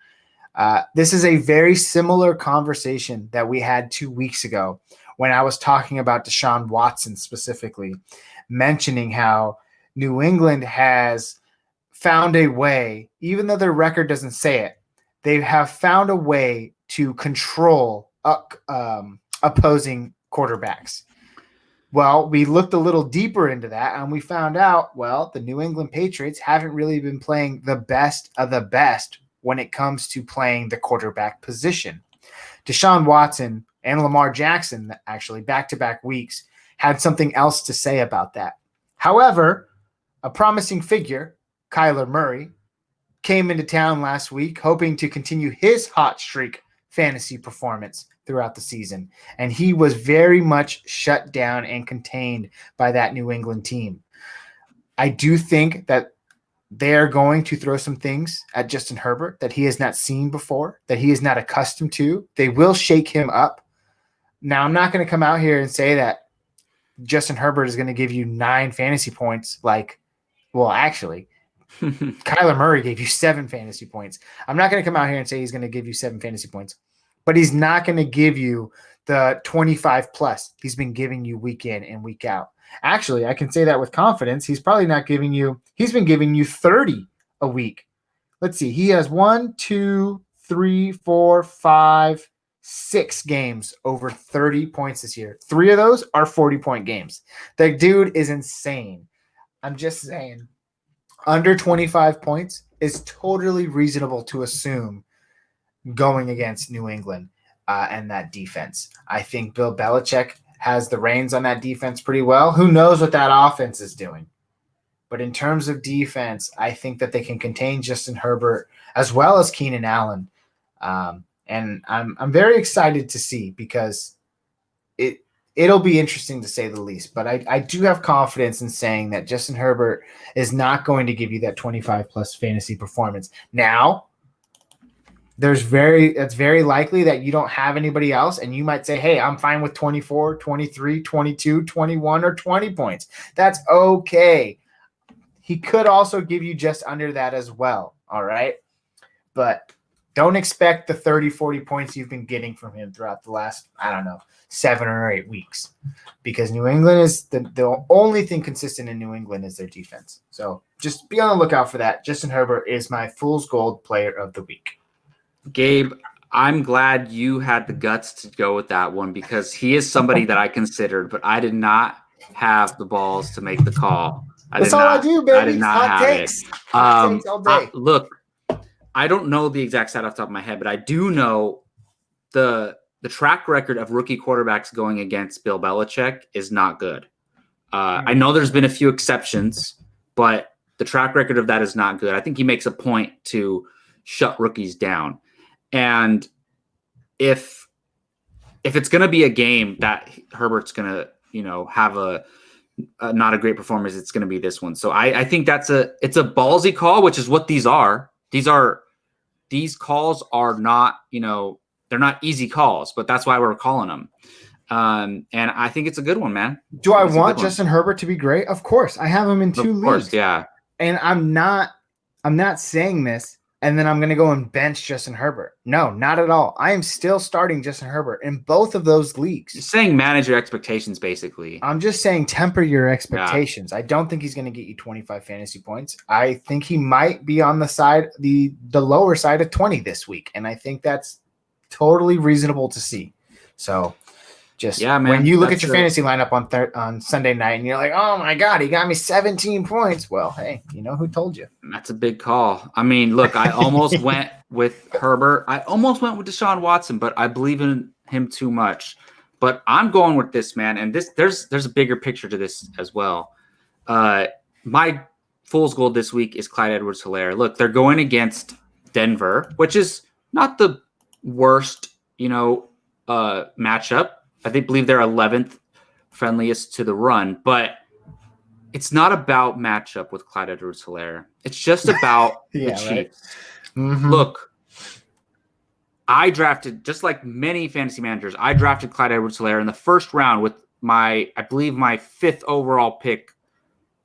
[SPEAKER 1] This is a very similar conversation that we had 2 weeks ago when I was talking about Deshaun Watson specifically, mentioning how New England has found a way, even though their record doesn't say it, they have found a way to control opposing quarterbacks. Well, we looked a little deeper into that and we found out, well, the New England Patriots haven't really been playing the best of the best when it comes to playing the quarterback position. Deshaun Watson and Lamar Jackson, actually back-to-back weeks, had something else to say about that. However, a promising figure, Kyler Murray, came into town last week hoping to continue his hot streak fantasy performance throughout the season. And he was very much shut down and contained by that New England team. I do think that they're going to throw some things at Justin Herbert that he has not seen before, that he is not accustomed to. They will shake him up. Now, I'm not going to come out here and say that Justin Herbert is going to give you 9 fantasy points. Actually, Kyler Murray gave you 7 fantasy points. I'm not going to come out here and say he's going to give you 7 fantasy points, but he's not going to give you the 25 plus he's been giving you week in and week out. Actually, I can say that with confidence. He's probably not giving you – he's been giving you 30 a week. Let's see. He has 1, 2, 3, 4, 5, 6 games over 30 points this year. 3 of those are 40-point games. The dude is insane. I'm just saying, under 25 points is totally reasonable to assume going against New England and that defense. I think Bill Belichick has the reins on that defense pretty well. Who knows what that offense is doing? But in terms of defense, I think that they can contain Justin Herbert as well as Keenan Allen. And I'm very excited to see because it'll be interesting to say the least. But I do have confidence in saying that Justin Herbert is not going to give you that 25-plus fantasy performance. Now, it's very likely that you don't have anybody else, and you might say, hey, I'm fine with 24, 23, 22, 21, or 20 points. That's okay. He could also give you just under that as well, all right? But don't expect the 30, 40 points you've been getting from him throughout the last, 7 or 8 weeks, because New England is the only thing consistent in New England is their defense. So just be on the lookout for that. Justin Herbert is my Fool's Gold player of the week.
[SPEAKER 2] Gabe, I'm glad you had the guts to go with that one because he is somebody that I considered, but I did not have the balls to make the call.
[SPEAKER 1] That's all I do, baby.
[SPEAKER 2] I did not
[SPEAKER 1] Hot
[SPEAKER 2] have
[SPEAKER 1] takes.
[SPEAKER 2] it.
[SPEAKER 1] Hot takes all day.
[SPEAKER 2] Look, I don't know the exact stat off the top of my head, but I do know the track record of rookie quarterbacks going against Bill Belichick is not good. I know there's been a few exceptions, but the track record of that is not good. I think he makes a point to shut rookies down. And if it's going to be a game that Herbert's going to, have a not a great performance, it's going to be this one. So I think it's a ballsy call, which is what these are. These calls are not, they're not easy calls, but that's why we're calling them. And I think it's a good one, man.
[SPEAKER 1] Do I want Justin Herbert to be great? Of course. I have him in 2 leagues. Of course,
[SPEAKER 2] yeah.
[SPEAKER 1] And I'm not saying this and then I'm going to go and bench Justin Herbert. No, not at all. I am still starting Justin Herbert in both of those leagues.
[SPEAKER 2] You're saying manage your expectations, basically.
[SPEAKER 1] I'm just saying temper your expectations. Yeah. I don't think he's going to get you 25 fantasy points. I think he might be on the side, the lower side of 20 this week, and I think that's totally reasonable to see. So when you look at your fantasy lineup on Sunday night and you're like, oh my God, he got me 17 points. Well, hey, you know who told you?
[SPEAKER 2] That's a big call. I mean, look, I almost went with Herbert. I almost went with Deshaun Watson, but I believe in him too much. But I'm going with this, man. And there's a bigger picture to this as well. My fool's gold this week is Clyde EdwardsHelaire. Look, they're going against Denver, which is not the worst, matchup. I believe they're 11th friendliest to the run, but it's not about matchup with Clyde EdwardsHelaire. It's just about the Chiefs. Right? Mm-hmm. Look, I drafted, just like many fantasy managers, I drafted Clyde EdwardsHelaire in the first round with my 5th overall pick.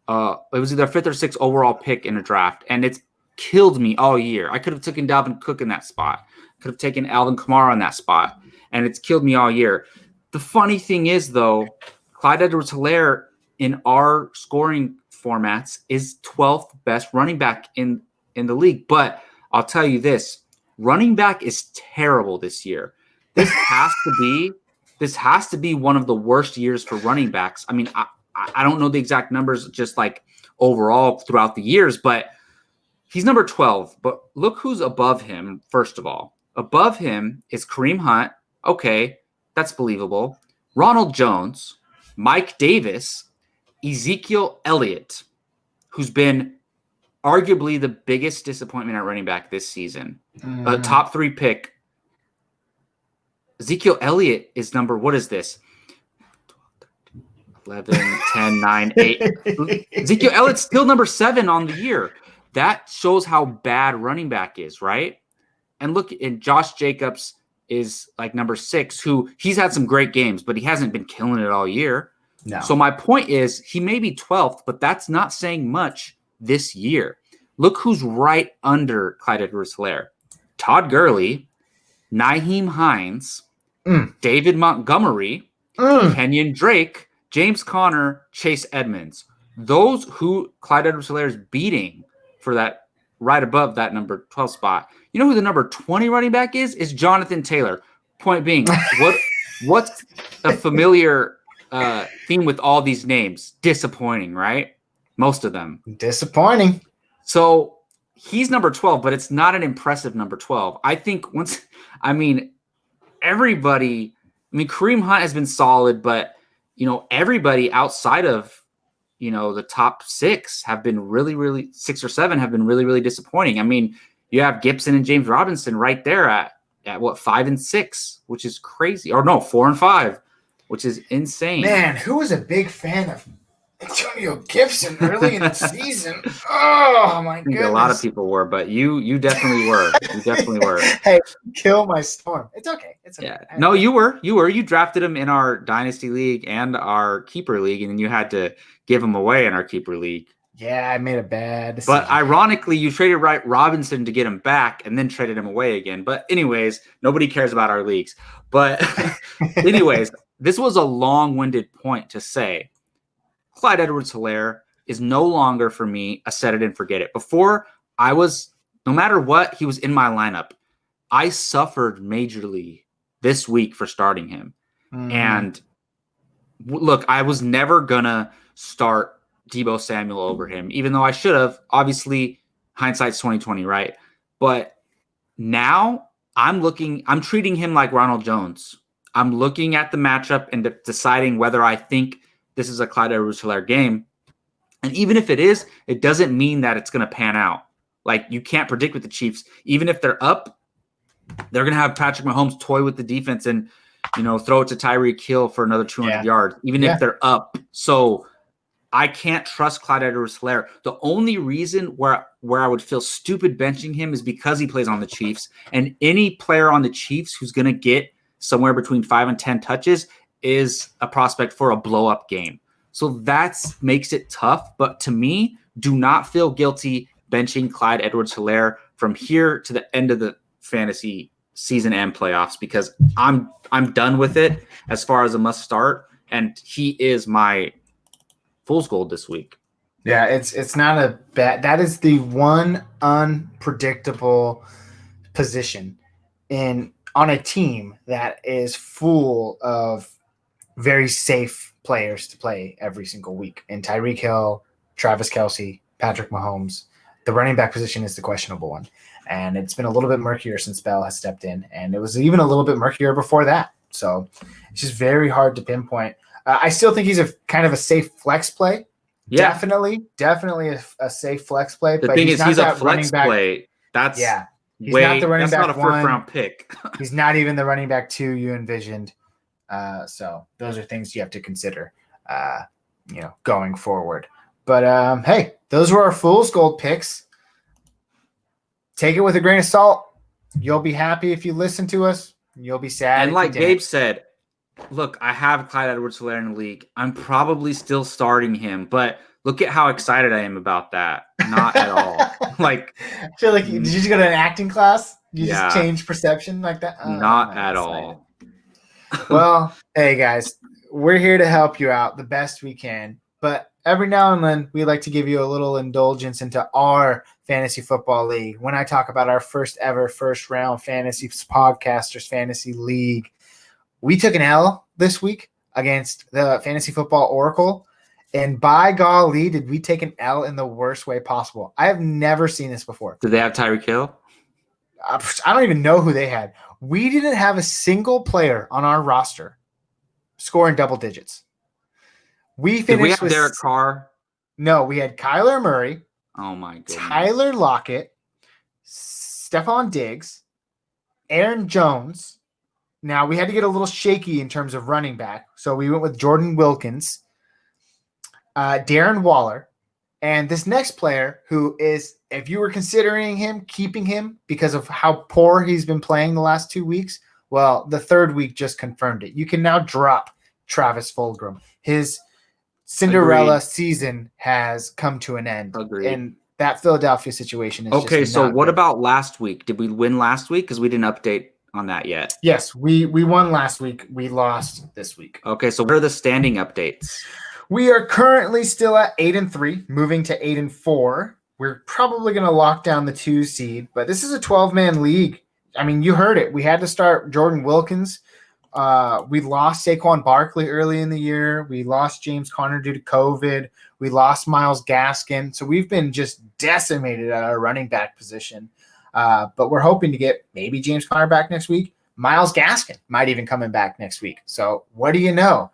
[SPEAKER 2] It was either 5th or 6th overall pick in a draft, and it's killed me all year. I could have taken Dalvin Cook in that spot. Could have taken Alvin Kamara in that spot, and it's killed me all year. The funny thing is, though, Clyde Edwards-Helaire in our scoring formats is 12th best running back in the league. But I'll tell you this, running back is terrible this year. This has to be one of the worst years for running backs. I mean, I don't know the exact numbers just like overall throughout the years, but he's number 12. But look who's above him, first of all. Above him is Kareem Hunt. Okay, that's believable. Ronald Jones, Mike Davis, Ezekiel Elliott, who's been arguably the biggest disappointment at running back this season. A top 3 pick. Ezekiel Elliott is what is this? 11, 10, 9, 8. Ezekiel Elliott's still number 7 on the year. That shows how bad running back is, right? And look, and Josh Jacobs is like number 6, who he's had some great games, but he hasn't been killing it all year.
[SPEAKER 1] No.
[SPEAKER 2] So my point is he may be 12th, but that's not saying much this year. Look who's right under Clyde Edwards-Helaire. Todd Gurley, Nyheim Hines, David Montgomery, Kenyon Drake, James Conner, Chase Edmonds. Those who Clyde Edwards-Helaire is beating for that right above that number 12 spot. You know who the number 20 running back is? Is Jonathan Taylor. Point being, what's a familiar theme with all these names? Disappointing, right? Most of them.
[SPEAKER 1] Disappointing.
[SPEAKER 2] So he's number 12, but it's not an impressive number 12. I think everybody, Kareem Hunt has been solid, but, everybody outside of, the top 6 have been really, 6 or 7 have been really, really disappointing. I mean, you have Gibson and James Robinson right there at what, 5 and 6, which is crazy. Or no, 4 and 5, which is insane.
[SPEAKER 1] Man, who was a big fan of Antonio Gibson early in the season? Oh my goodness!
[SPEAKER 2] A lot of people were, but you definitely were. You definitely were.
[SPEAKER 1] Hey, kill my storm. It's okay. It's okay.
[SPEAKER 2] Yeah. No, you were. You drafted him in our dynasty league and our keeper league, and then you had to give him away in our keeper league.
[SPEAKER 1] Yeah, I made a bad decision.
[SPEAKER 2] But ironically, you traded Robinson to get him back and then traded him away again. But anyways, nobody cares about our leagues. But anyways, this was a long-winded point to say Clyde Edwards-Helaire is no longer for me a set it and forget it. Before, no matter what, he was in my lineup. I suffered majorly this week for starting him. And look, I was never going to start Deebo Samuel over him, even though I should have. Obviously, hindsight's 20/20, right? But now I'm treating him like Ronald Jones. I'm looking at the matchup and deciding whether I think this is a Clyde Edwards-Helaire game. And even if it is, it doesn't mean that it's going to pan out. Like, you can't predict with the Chiefs. Even if they're up, they're going to have Patrick Mahomes toy with the defense and, throw it to Tyreek Hill for another 200 yards, even if they're up. So I can't trust Clyde Edwards-Helaire. The only reason where I would feel stupid benching him is because he plays on the Chiefs. And any player on the Chiefs who's going to get somewhere between 5 and 10 touches is a prospect for a blow-up game. So that makes it tough. But to me, do not feel guilty benching Clyde Edwards-Helaire from here to the end of the fantasy season and playoffs, because I'm done with it as far as a must start. And he is my fool's gold this week.
[SPEAKER 1] Yeah, it's not a bad. That is the one unpredictable position on a team that is full of very safe players to play every single week. And Tyreek Hill, Travis Kelce, Patrick Mahomes. The running back position is the questionable one. And it's been a little bit murkier since Bell has stepped in. And it was even a little bit murkier before that. So it's just very hard to pinpoint. I still think he's a kind of a safe flex play. Yeah. Definitely a safe flex play.
[SPEAKER 2] The thing is, he's a flex play. That's
[SPEAKER 1] he's not the running back.
[SPEAKER 2] That's not a first-round pick.
[SPEAKER 1] He's not even the running back 2 you envisioned. So those are things you have to consider, going forward. But hey, those were our fool's gold picks. Take it with a grain of salt. You'll be happy if you listen to us. You'll be sad.
[SPEAKER 2] And like Gabe said, look, I have Clyde Edwards-Helaire in the league. I'm probably still starting him, but Look at how excited I am about that. Not at all. Like,
[SPEAKER 1] I feel like did you just go to an acting class? You
[SPEAKER 2] Yeah.
[SPEAKER 1] just change perception like that?
[SPEAKER 2] not
[SPEAKER 1] I'm
[SPEAKER 2] at
[SPEAKER 1] excited.
[SPEAKER 2] all.
[SPEAKER 1] Well, hey guys, we're here to help you out the best we can. But every now and then, we like to give you a little indulgence into our fantasy football league. When I talk about our first ever first round fantasy podcasters fantasy league, we took an L this week against the Fantasy Football Oracle. And by golly, did we take an L in the worst way possible. I have never seen this before.
[SPEAKER 2] Did they have Tyreek Hill?
[SPEAKER 1] I don't even know who they had. We didn't have a single player on our roster scoring double digits. We finished
[SPEAKER 2] Did we have
[SPEAKER 1] with
[SPEAKER 2] Derek Carr?
[SPEAKER 1] No, we had Kyler Murray,
[SPEAKER 2] Oh my goodness.
[SPEAKER 1] Tyler Lockett, Stephon Diggs, Aaron Jones. Now, we had to get a little shaky in terms of running back, so we went with Jordan Wilkins, Darren Waller, and this next player who is, if you were considering him, keeping him because of how poor he's been playing the last 2 weeks, well, the third week just confirmed it. You can now drop Travis Fulgham. His Cinderella season has come to an end.
[SPEAKER 2] Agreed.
[SPEAKER 1] And that Philadelphia situation is
[SPEAKER 2] Okay,
[SPEAKER 1] just
[SPEAKER 2] so
[SPEAKER 1] not
[SPEAKER 2] what
[SPEAKER 1] good.
[SPEAKER 2] about last week? Did we win last week? Because we didn't update on that yet.
[SPEAKER 1] Yes, we won last week. We lost this week.
[SPEAKER 2] Okay, so what are the standing updates?
[SPEAKER 1] We are currently still at 8-3, moving to 8-4. We're probably going to lock down the 2 seed, but this is a 12-man league. I mean, you heard it. We had to start Jordan Wilkins. We lost Saquon Barkley early in the year. We lost James Conner due to COVID. We lost Myles Gaskin. So we've been just decimated at our running back position. But we're hoping to get maybe James Conner back next week. Myles Gaskin might even coming back next week. So what do you know?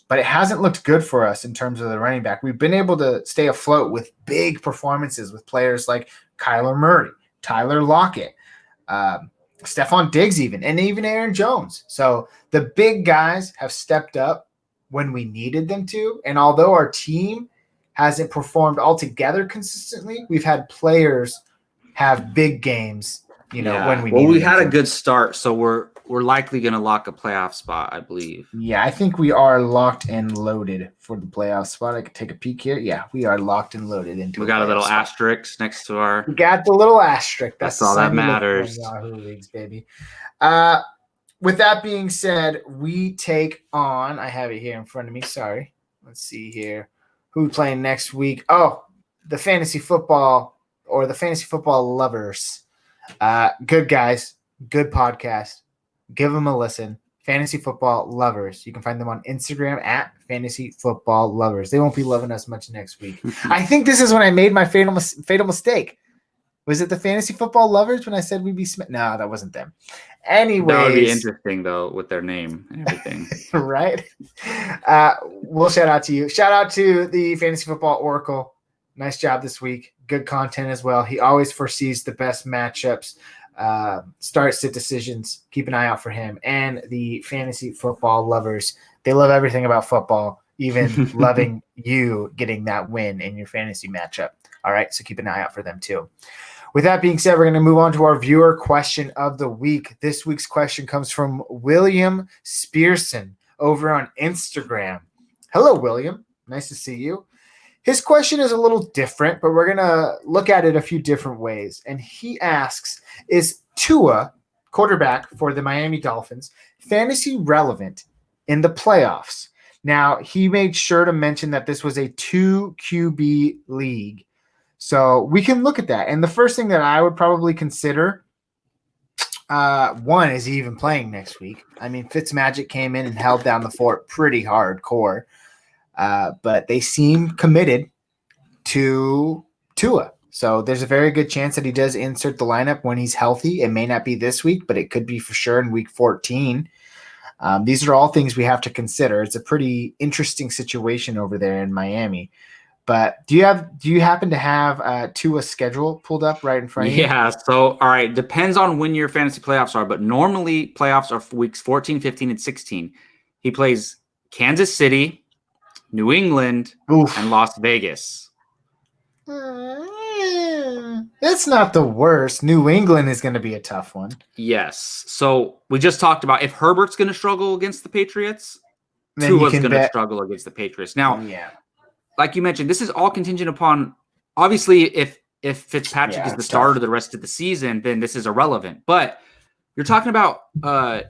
[SPEAKER 1] But it hasn't looked good for us in terms of the running back. We've been able to stay afloat with big performances with players like Kyler Murray, Tyler Lockett, Stephon Diggs and even Aaron Jones. So the big guys have stepped up when we needed them to. And although our team hasn't performed altogether consistently, we've had players have big games, when we needed
[SPEAKER 2] we
[SPEAKER 1] them
[SPEAKER 2] had
[SPEAKER 1] to.
[SPEAKER 2] a good start, so we're likely going to lock a playoff spot, I believe.
[SPEAKER 1] Yeah, I think we are locked and loaded for the playoff spot. I could take a peek here. Yeah, we are locked and loaded into.
[SPEAKER 2] We got a little
[SPEAKER 1] spot.
[SPEAKER 2] asterisk next to our.
[SPEAKER 1] We got the little asterisk.
[SPEAKER 2] That's all that matters.
[SPEAKER 1] Yahoo Leagues, baby. With that being said, we take on. I have it here in front of me. Sorry. Let's see here. Who we playing next week? Oh, the fantasy football or the fantasy football lovers. Good guys. Good podcast. Give them a listen. Fantasy Football Lovers. You can find them on Instagram at Fantasy Football Lovers. They won't be loving us much next week. I think this is when I made my fatal mistake. Was it the Fantasy Football Lovers when I said we'd be No, that wasn't them. Anyways.
[SPEAKER 2] That would be interesting, though, with their name and everything.
[SPEAKER 1] Right? We'll shout out to you. Shout out to the Fantasy Football Oracle. Nice job this week. Good content as well. He always foresees the best matchups. Start sit decisions. Keep an eye out for him and the Fantasy Football Lovers. They love everything about football, even loving you getting that win in your fantasy matchup. All right, so keep an eye out for them too. With that being said, we're going to move on to our viewer question of the week. This week's question comes from William Spearson over on Instagram. Hello, William. Nice to see you. His question is a little different, but we're going to look at it a few different ways. And he asks, is Tua, quarterback for the Miami Dolphins, fantasy relevant in the playoffs? Now, he made sure to mention that this was a 2 QB league. So we can look at that. And the first thing that I would probably consider, one, is he even playing next week? I mean, Fitzmagic came in and held down the fort pretty hardcore. But they seem committed to Tua. So there's a very good chance that he does insert the lineup when he's healthy. It may not be this week, but it could be for sure in week 14. These are all things we have to consider. It's a pretty interesting situation over there in Miami. But do you happen to have Tua's schedule pulled up right in front of you?
[SPEAKER 2] Yeah. So, all right. Depends on when your fantasy playoffs are, but normally playoffs are for weeks 14, 15, and 16. He plays Kansas City, New England, and Las Vegas.
[SPEAKER 1] It's not the worst. New England is going to be a tough one.
[SPEAKER 2] Yes. So we just talked about if Herbert's going to struggle against the Patriots,
[SPEAKER 1] then
[SPEAKER 2] Tua's going to struggle against the Patriots. Now, like you mentioned, this is all contingent upon, obviously, if Fitzpatrick is the starter the rest of the season, then this is irrelevant. But you're talking about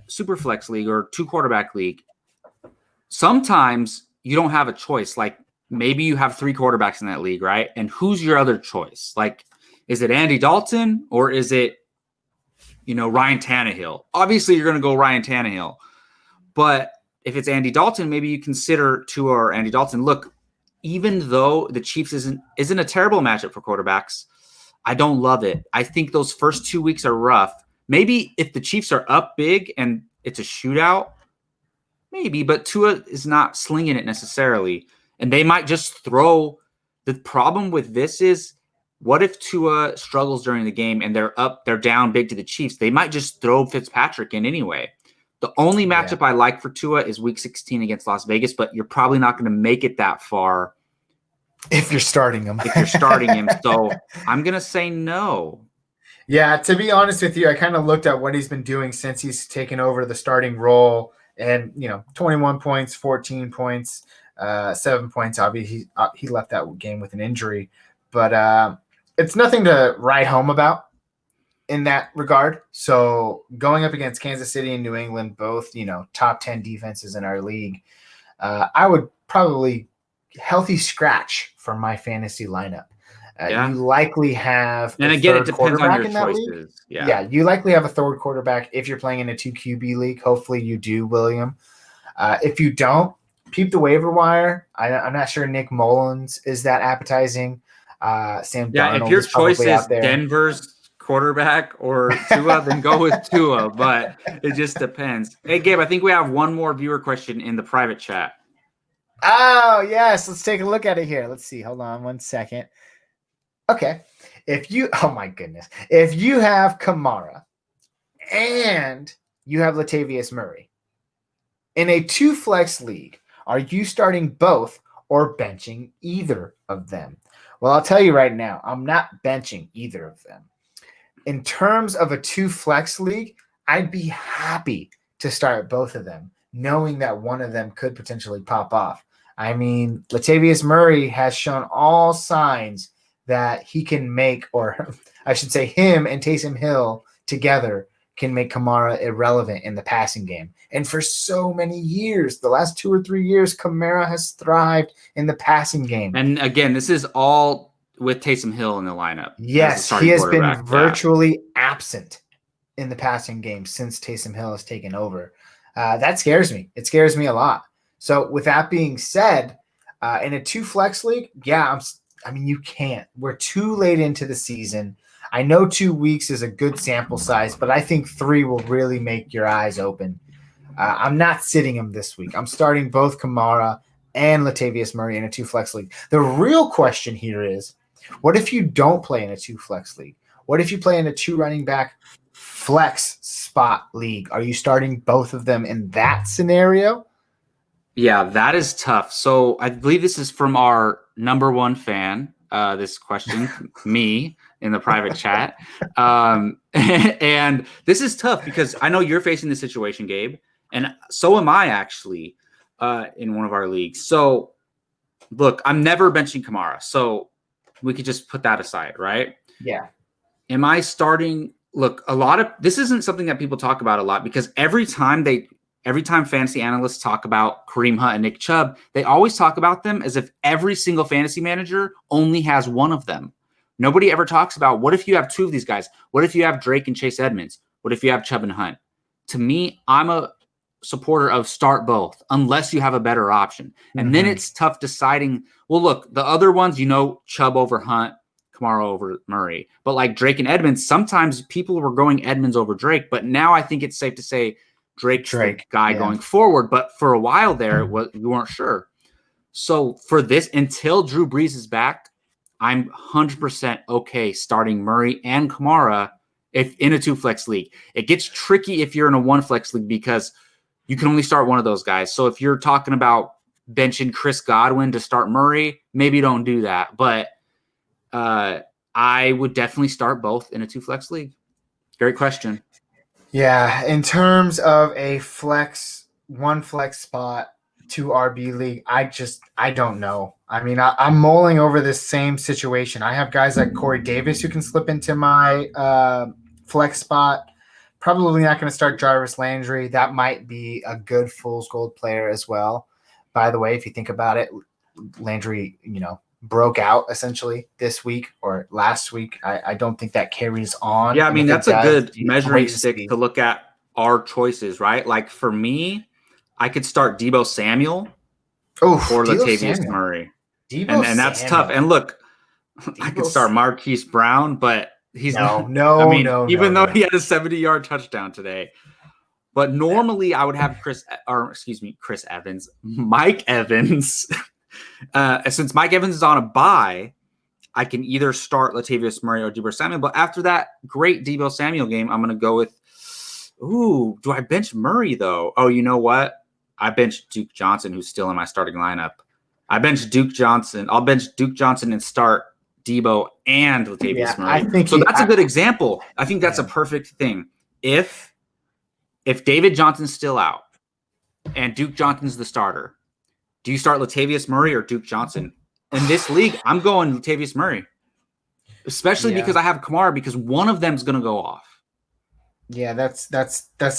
[SPEAKER 2] super flex league or 2-quarterback league. Sometimes you don't have a choice. Like maybe you have 3 quarterbacks in that league, right? And who's your other choice? Like, is it Andy Dalton or is it, Ryan Tannehill? Obviously, you're going to go Ryan Tannehill. But if it's Andy Dalton, maybe you consider Tua or Andy Dalton. Look, even though the Chiefs isn't a terrible matchup for quarterbacks, I don't love it. I think those first 2 weeks are rough. Maybe if the Chiefs are up big and it's a shootout, maybe, but Tua is not slinging it necessarily. And they might just throw. The problem with this is, what if Tua struggles during the game and they're down big to the Chiefs? They might just throw Fitzpatrick in anyway. The only matchup I like for Tua is Week 16 against Las Vegas, but you're probably not going to make it that far
[SPEAKER 1] if you're starting him.
[SPEAKER 2] So I'm going to say no.
[SPEAKER 1] Yeah, to be honest with you, I kind of looked at what he's been doing since he's taken over the starting role, and 21 points, 14 points, 7 points. Obviously, he left that game with an injury, but it's nothing to write home about in that regard. So going up against Kansas City and New England, both top 10 defenses in our league, I would probably healthy scratch for my fantasy lineup. You likely have,
[SPEAKER 2] and again, it depends on your choices.
[SPEAKER 1] Yeah, you likely have a third quarterback if you're playing in a 2 QB league. Hopefully, you do, William. If you don't, peep the waiver wire. I'm not sure Nick Mullins is that appetizing. Sam Darnold
[SPEAKER 2] if your
[SPEAKER 1] is
[SPEAKER 2] choice
[SPEAKER 1] probably
[SPEAKER 2] is
[SPEAKER 1] out there.
[SPEAKER 2] Denver's quarterback or Tua, then go with Tua. But it just depends. Hey, Gabe, I think we have one more viewer question in the private chat.
[SPEAKER 1] Oh yes, let's take a look at it here. Let's see. Hold on 1 second. Okay. If you have Kamara and you have Latavius Murray in a 2-flex league, are you starting both or benching either of them? Well, I'll tell you right now, I'm not benching either of them. In terms of a 2-flex league, I'd be happy to start both of them, knowing that one of them could potentially pop off. I mean, Latavius Murray has shown all signs that he can make, or I should say him and Taysom Hill together can make Kamara irrelevant in the passing game. And for so many years, the last 2 or 3 years, Kamara has thrived in the passing game.
[SPEAKER 2] And again, this is all with Taysom Hill in the lineup.
[SPEAKER 1] Yes, he has been virtually absent in the passing game since Taysom Hill has taken over. That scares me. It scares me a lot. So with that being said, in a 2-flex league, you can't. We're too late into the season. I know 2 weeks is a good sample size, but I think 3 will really make your eyes open. I'm not sitting him this week. I'm starting both Kamara and Latavius Murray in a 2-flex league. The real question here is, what if you don't play in a 2-flex league? What if you play in a 2 running back flex spot league? Are you starting both of them in that scenario?
[SPEAKER 2] Yeah, that is tough. So I believe this is from our number 1 fan, this question, me, in the private chat. And this is tough because I know you're facing this situation, Gabe, and so am I actually in one of our leagues. So, look, I'm never benching Kamara, so we could just put that aside, right?
[SPEAKER 1] Yeah.
[SPEAKER 2] Am I starting? Look, this isn't something that people talk about a lot because every time fantasy analysts talk about Kareem Hunt and Nick Chubb, they always talk about them as if every single fantasy manager only has one of them. Nobody ever talks about, what if you have 2 of these guys? What if you have Drake and Chase Edmonds? What if you have Chubb and Hunt? To me, I'm a supporter of start both, unless you have a better option. And then it's tough deciding, well, look, the other ones, Chubb over Hunt, Kamara over Murray. But like Drake and Edmonds, sometimes people were going Edmonds over Drake, but now I think it's safe to say Drake's the guy going forward. But for a while there, you weren't sure. So for this, until Drew Brees is back, I'm 100% okay starting Murray and Kamara if in a 2-flex league. It gets tricky if you're in a 1-flex league because you can only start one of those guys. So if you're talking about benching Chris Godwin to start Murray, maybe don't do that. But I would definitely start both in a 2-flex league. Great question.
[SPEAKER 1] Yeah, in terms of a 1 flex spot, 2 RB league, I don't know. I mean, I'm mulling over this same situation. I have guys like Corey Davis who can slip into my flex spot. Probably not going to start Jarvis Landry. That might be a good Fool's Gold player as well. By the way, if you think about it, Landry, broke out essentially this week or last week. I don't think that carries on.
[SPEAKER 2] Yeah, I mean, that's a good measuring stick to look at our choices, right? Like for me, I could start Deebo Samuel or Latavius Murray. And that's tough. And look, I could start Marquise Brown, but he's even though he had a 70-yard touchdown today. But normally I would have Mike Evans. Since Mike Evans is on a bye, I can either start Latavius Murray or Deebo Samuel. But after that great Deebo Samuel game, I'm going to go with, do I bench Murray though? Oh, you know what? I benched Duke Johnson, who's still in my starting lineup. I benched Duke Johnson. I'll bench Duke Johnson and start Deebo and Latavius Murray. That's a good example. I think that's a perfect thing. If David Johnson's still out and Duke Johnson's the starter, do you start Latavius Murray or Duke Johnson? In this league, I'm going Latavius Murray, especially because I have Kamara, because one of them is going to go off.
[SPEAKER 1] Yeah, that's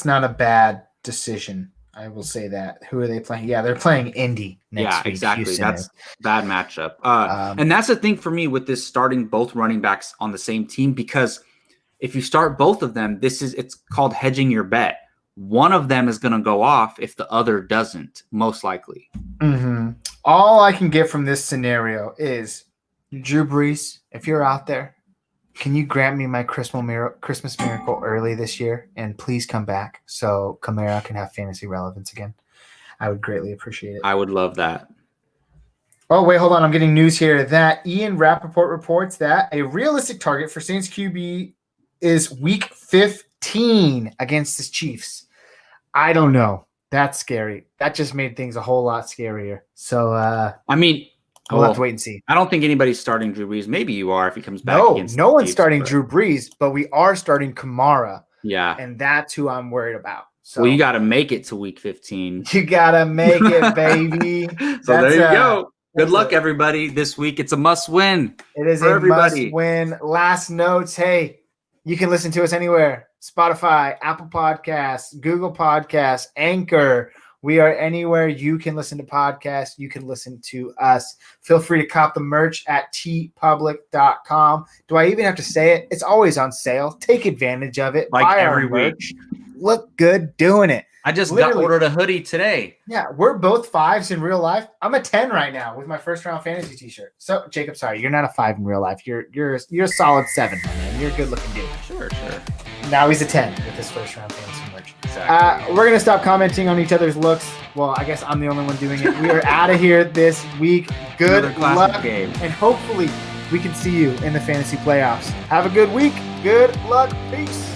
[SPEAKER 1] not a bad decision. I will say that. Who are they playing? Yeah, they're playing Indy next week.
[SPEAKER 2] Exactly.
[SPEAKER 1] Houston
[SPEAKER 2] that's bad matchup. And that's the thing for me with this starting both running backs on the same team, because if you start both of them, it's called hedging your bet. One of them is going to go off if the other doesn't, most likely.
[SPEAKER 1] Mm-hmm. All I can get from this scenario is, Drew Brees, if you're out there, can you grant me my Christmas miracle early this year? And please come back so Kamara can have fantasy relevance again. I would greatly appreciate it.
[SPEAKER 2] I would love that.
[SPEAKER 1] Oh, wait, hold on. I'm getting news here that Ian Rappaport reports that a realistic target for Saints QB is week 15 against the Chiefs. I don't know. That's scary. That just made things a whole lot scarier. So, we'll have to wait and see.
[SPEAKER 2] I don't think anybody's starting Drew Brees. Maybe you are if he comes back.
[SPEAKER 1] No one's starting Drew Brees, but we are starting Kamara.
[SPEAKER 2] Yeah.
[SPEAKER 1] And that's who I'm worried about. So
[SPEAKER 2] you got to make it to week 15.
[SPEAKER 1] You got to make it, baby.
[SPEAKER 2] There you go. Good luck, everybody. This week, it's a must-win.
[SPEAKER 1] It is a must-win. Last notes. Hey, you can listen to us anywhere. Spotify, Apple Podcasts, Google Podcasts, Anchor. We are anywhere you can listen to podcasts. You can listen to us. Feel free to cop the merch at tpublic.com. Do I even have to say it? It's always on sale. Take advantage of it.
[SPEAKER 2] Buy every merch.
[SPEAKER 1] Look good doing it.
[SPEAKER 2] I just ordered a hoodie today.
[SPEAKER 1] Yeah, we're both 5s in real life. I'm a 10 right now with my first round fantasy t-shirt. So, Jacob, sorry, you're not a 5 in real life. You're a solid 7, man. You're a good looking dude.
[SPEAKER 2] Sure.
[SPEAKER 1] Now he's a 10 with his first round fantasy merch.
[SPEAKER 2] Exactly.
[SPEAKER 1] We're gonna stop commenting on each other's looks. Well, I guess I'm the only one doing it. We are out of here this week. Good luck,
[SPEAKER 2] game.
[SPEAKER 1] And hopefully we can see you in the fantasy playoffs. Have a good week. Good luck. Peace.